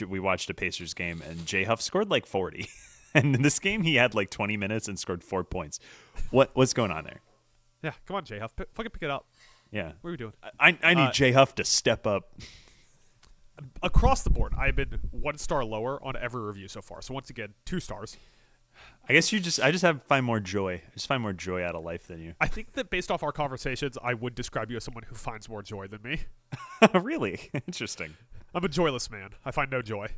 we watched a Pacers game, and Jay Huff scored like 40. And in this game, he had like 20 minutes and scored 4 points. What's going on there? Yeah, come on, Jay Huff. Fucking pick it up. Yeah. What are we doing? I need Jay Huff to step up. Across the board, I've been 1 star lower on every review so far. So once again, 2 stars. I guess I just have find more joy. I just find more joy out of life than you. I think that based off our conversations, I would describe you as someone who finds more joy than me. Really? Interesting. I'm a joyless man. I find no joy.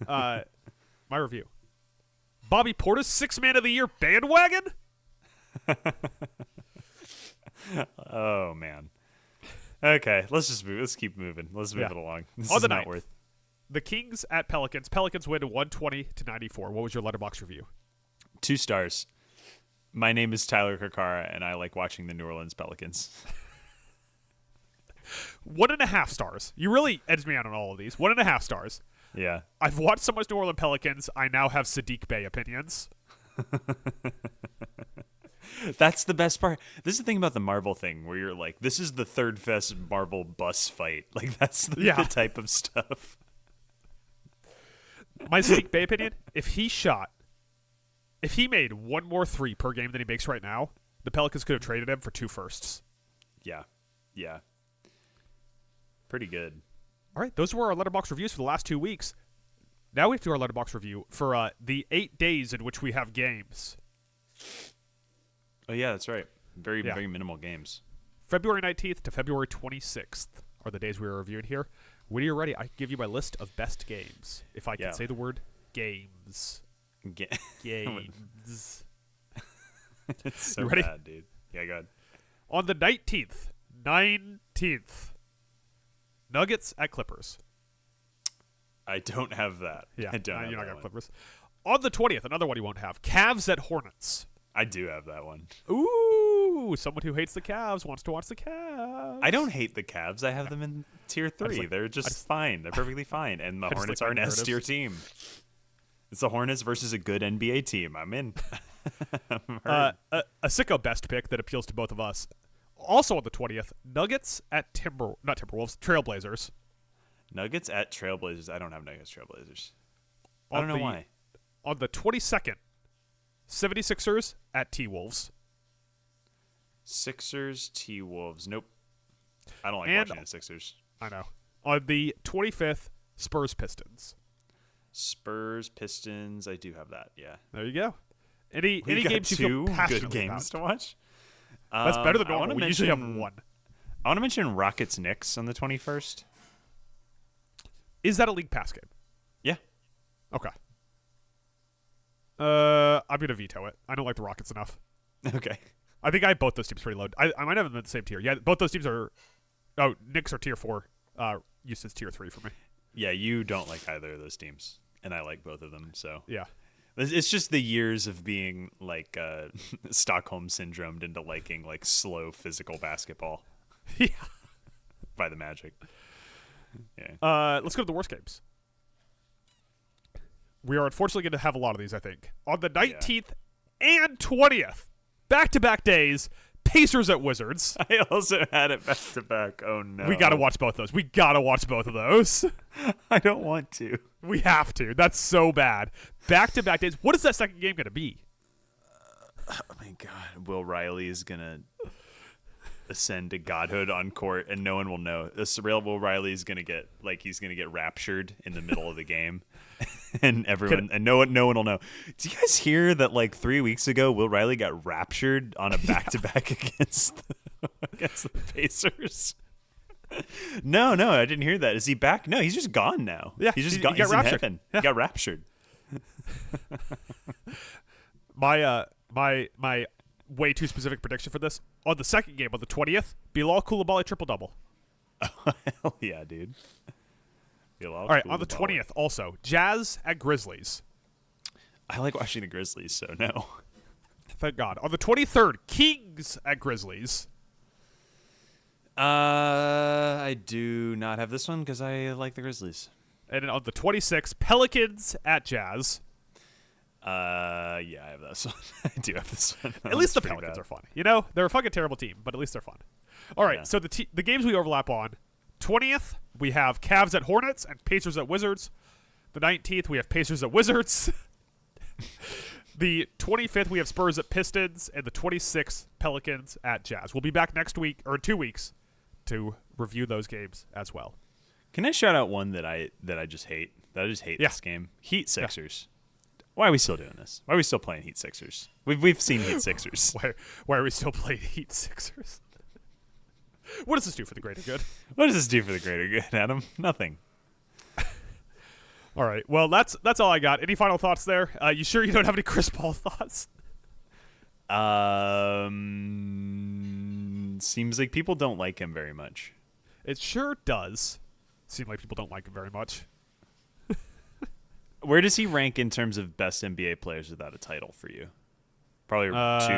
My review. Bobby Portis, 6th Man of the Year bandwagon? Oh, man. Okay, let's keep moving. Let's move it along. This is not worth. The Kings at Pelicans. Pelicans win 120-94. What was your Letterboxd review? 2 stars. My name is Tyler Kakara, and I like watching the New Orleans Pelicans. 1.5 stars. You really edged me out on all of these. 1.5 stars. Yeah. I've watched so much New Orleans Pelicans, I now have Sadiq Bey opinions. That's the best part. This is the thing about the Marvel thing, where you're like, this is the third best Marvel bus fight. Like, that's the type of stuff. My Sadiq Bey opinion, if he made 1 more 3 per game than he makes right now, the Pelicans could have traded him for 2 firsts. Yeah. Pretty good. All right, those were our Letterboxd reviews for the last 2 weeks. Now we have to do our Letterboxd review for the 8 days in which we have games. Oh, yeah, that's right. Very minimal games. February 19th to February 26th are the days we are reviewing here. When you're ready, I can give you my list of best games. If I can say the word games. Games. It's so you ready? bad, dude. Yeah, go ahead. On the 19th, Nuggets at Clippers. I don't have that. Yeah, I don't have you're not that got one. Clippers. On the 20th, another one you won't have. Cavs at Hornets. I do have that one. Ooh, someone who hates the Cavs wants to watch the Cavs. I don't hate the Cavs. I have them in tier 3. They're just fine. They're perfectly fine. And the Hornets are an S tier team. It's the Hornets versus a good NBA team. I'm in. A sicko best pick that appeals to both of us. Also on the 20th, Nuggets at Trailblazers. Nuggets at Trailblazers. I don't have Nuggets Trailblazers. I don't know why. On the 22nd, 76ers at T-Wolves. Sixers, T-Wolves. Nope. I don't like And- watching the Sixers. I know. On the 25th, Spurs Pistons. Spurs, Pistons. I do have that. Yeah. There you go. Any We got games you two feel passionately good games about? to watch. That's better than I wanna normal. We usually have mention- one. I want to mention Rockets Knicks on the 21st. Is that a league pass game? Yeah. Okay. I'm gonna veto it. I don't like the Rockets enough. Okay. I think I have both those teams pretty low. I might have them in the same tier. Yeah, both those teams are. Oh, Knicks are tier 4. Houston's tier 3 for me. Yeah, you don't like either of those teams, and I like both of them. So Yeah. it's just the years of being like Stockholm syndromed into liking like slow physical basketball Yeah. by the Magic. Yeah. Let's go to the worst games. We are unfortunately going to have a lot of these, I think. On the 19th and 20th, back-to-back days, Pacers at Wizards. I also had it back to back. Oh no. We got to watch both those. We got to watch both of those. I don't want to. We have to. That's so bad. Back-to-back days. What is that second game going to be? Oh my God. Will Riley is gonna ascend to godhood on court, and no one will know. The surreal Will Riley is gonna get he's gonna get raptured in the middle of the game, and no one will know. Do you guys hear that? Like 3 weeks ago, Will Riley got raptured on a back-to-back against the Pacers. No, I didn't hear that. Is he back? No, he's just gone now. Yeah, he's just he gone. got He's in raptured. heaven. Yeah. He got raptured. My way too specific prediction for this on the second game on the 20th, Bilal Coulibaly triple double. Hell yeah, dude. All right, on the 20th also Jazz at Grizzlies. I like watching the Grizzlies, so no. Thank God. On the 23rd, Kings at Grizzlies. I do not have this one because I like the Grizzlies. And then on the 26th, Pelicans at Jazz. Yeah, I have this one. I do have this one. At least the Pelicans are fun. You know, they're a fucking terrible team, but at least they're fun. All right, so the games we overlap on. 20th, we have Cavs at Hornets and Pacers at Wizards. The 19th, we have Pacers at Wizards. The 25th, we have Spurs at Pistons. And the 26th, Pelicans at Jazz. We'll be back next week, or in 2 weeks, to review those games as well. Can I shout out one that I just hate? That I just hate this game. Heat Sixers. Why are we still doing this? Why are we still playing Heat Sixers? We've seen Heat Sixers. Why are we still playing Heat Sixers? What does this do for the greater good? What does this do for the greater good, Adam? Nothing. All right. Well, that's all I got. Any final thoughts there? You sure you don't have any Chris Paul thoughts? Seems like people don't like him very much. It sure does seem like people don't like him very much. Where does he rank in terms of best NBA players without a title for you? Probably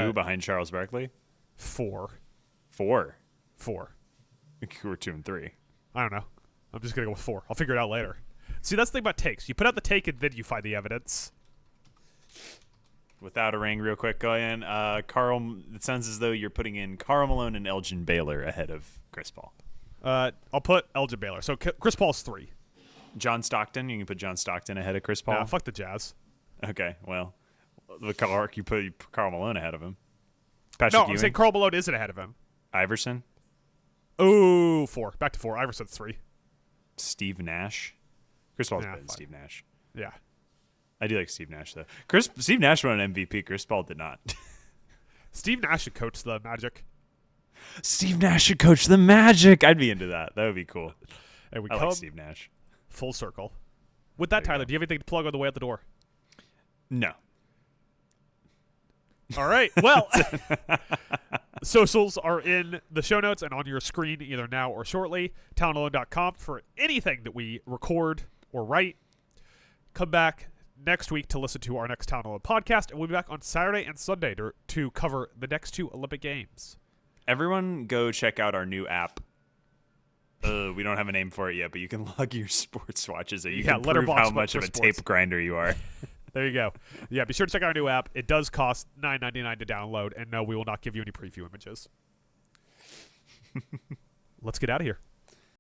2 behind Charles Barkley? 4. 4? 4. We're 2 and 3. I don't know. I'm just going to go with 4. I'll figure it out later. See, that's the thing about takes. You put out the take and then you find the evidence. Without a ring, real quick, go in. Carl, it sounds as though you're putting in Karl Malone and Elgin Baylor ahead of Chris Paul. I'll put Elgin Baylor. So Chris Paul's 3. John Stockton, you can put John Stockton ahead of Chris Paul. Nah, fuck the Jazz. Okay, well, you put Karl Malone ahead of him. No, Patrick I'm Ewing? saying Karl Malone isn't ahead of him. Iverson, Ooh, 4. Back to 4. Iverson's 3. Steve Nash. Chris Paul's Nah, better than fine. Steve Nash. Yeah. I do like Steve Nash though. Steve Nash won an MVP. Chris Paul did not. Steve Nash should coach the Magic. Steve Nash should coach the Magic. I'd be into that. That would be cool. And we I come like Steve Nash. full circle. With that, There you Tyler, go. do you have anything to plug on the way out the door? No. All right. Well, socials are in the show notes and on your screen either now or shortly. Townalone.com for anything that we record or write. Come back next week to listen to our next Town Alone podcast, and we'll be back on Saturday and Sunday to cover the next 2 Olympic Games. Everyone go check out our new app. We don't have a name for it yet, but you can log your sports watches. So you can prove Letterboxd how much for of a sports. tape grinder you are. There you go. Yeah, be sure to check out our new app. It does cost $9.99 to download, and no, we will not give you any preview images. Let's get out of here.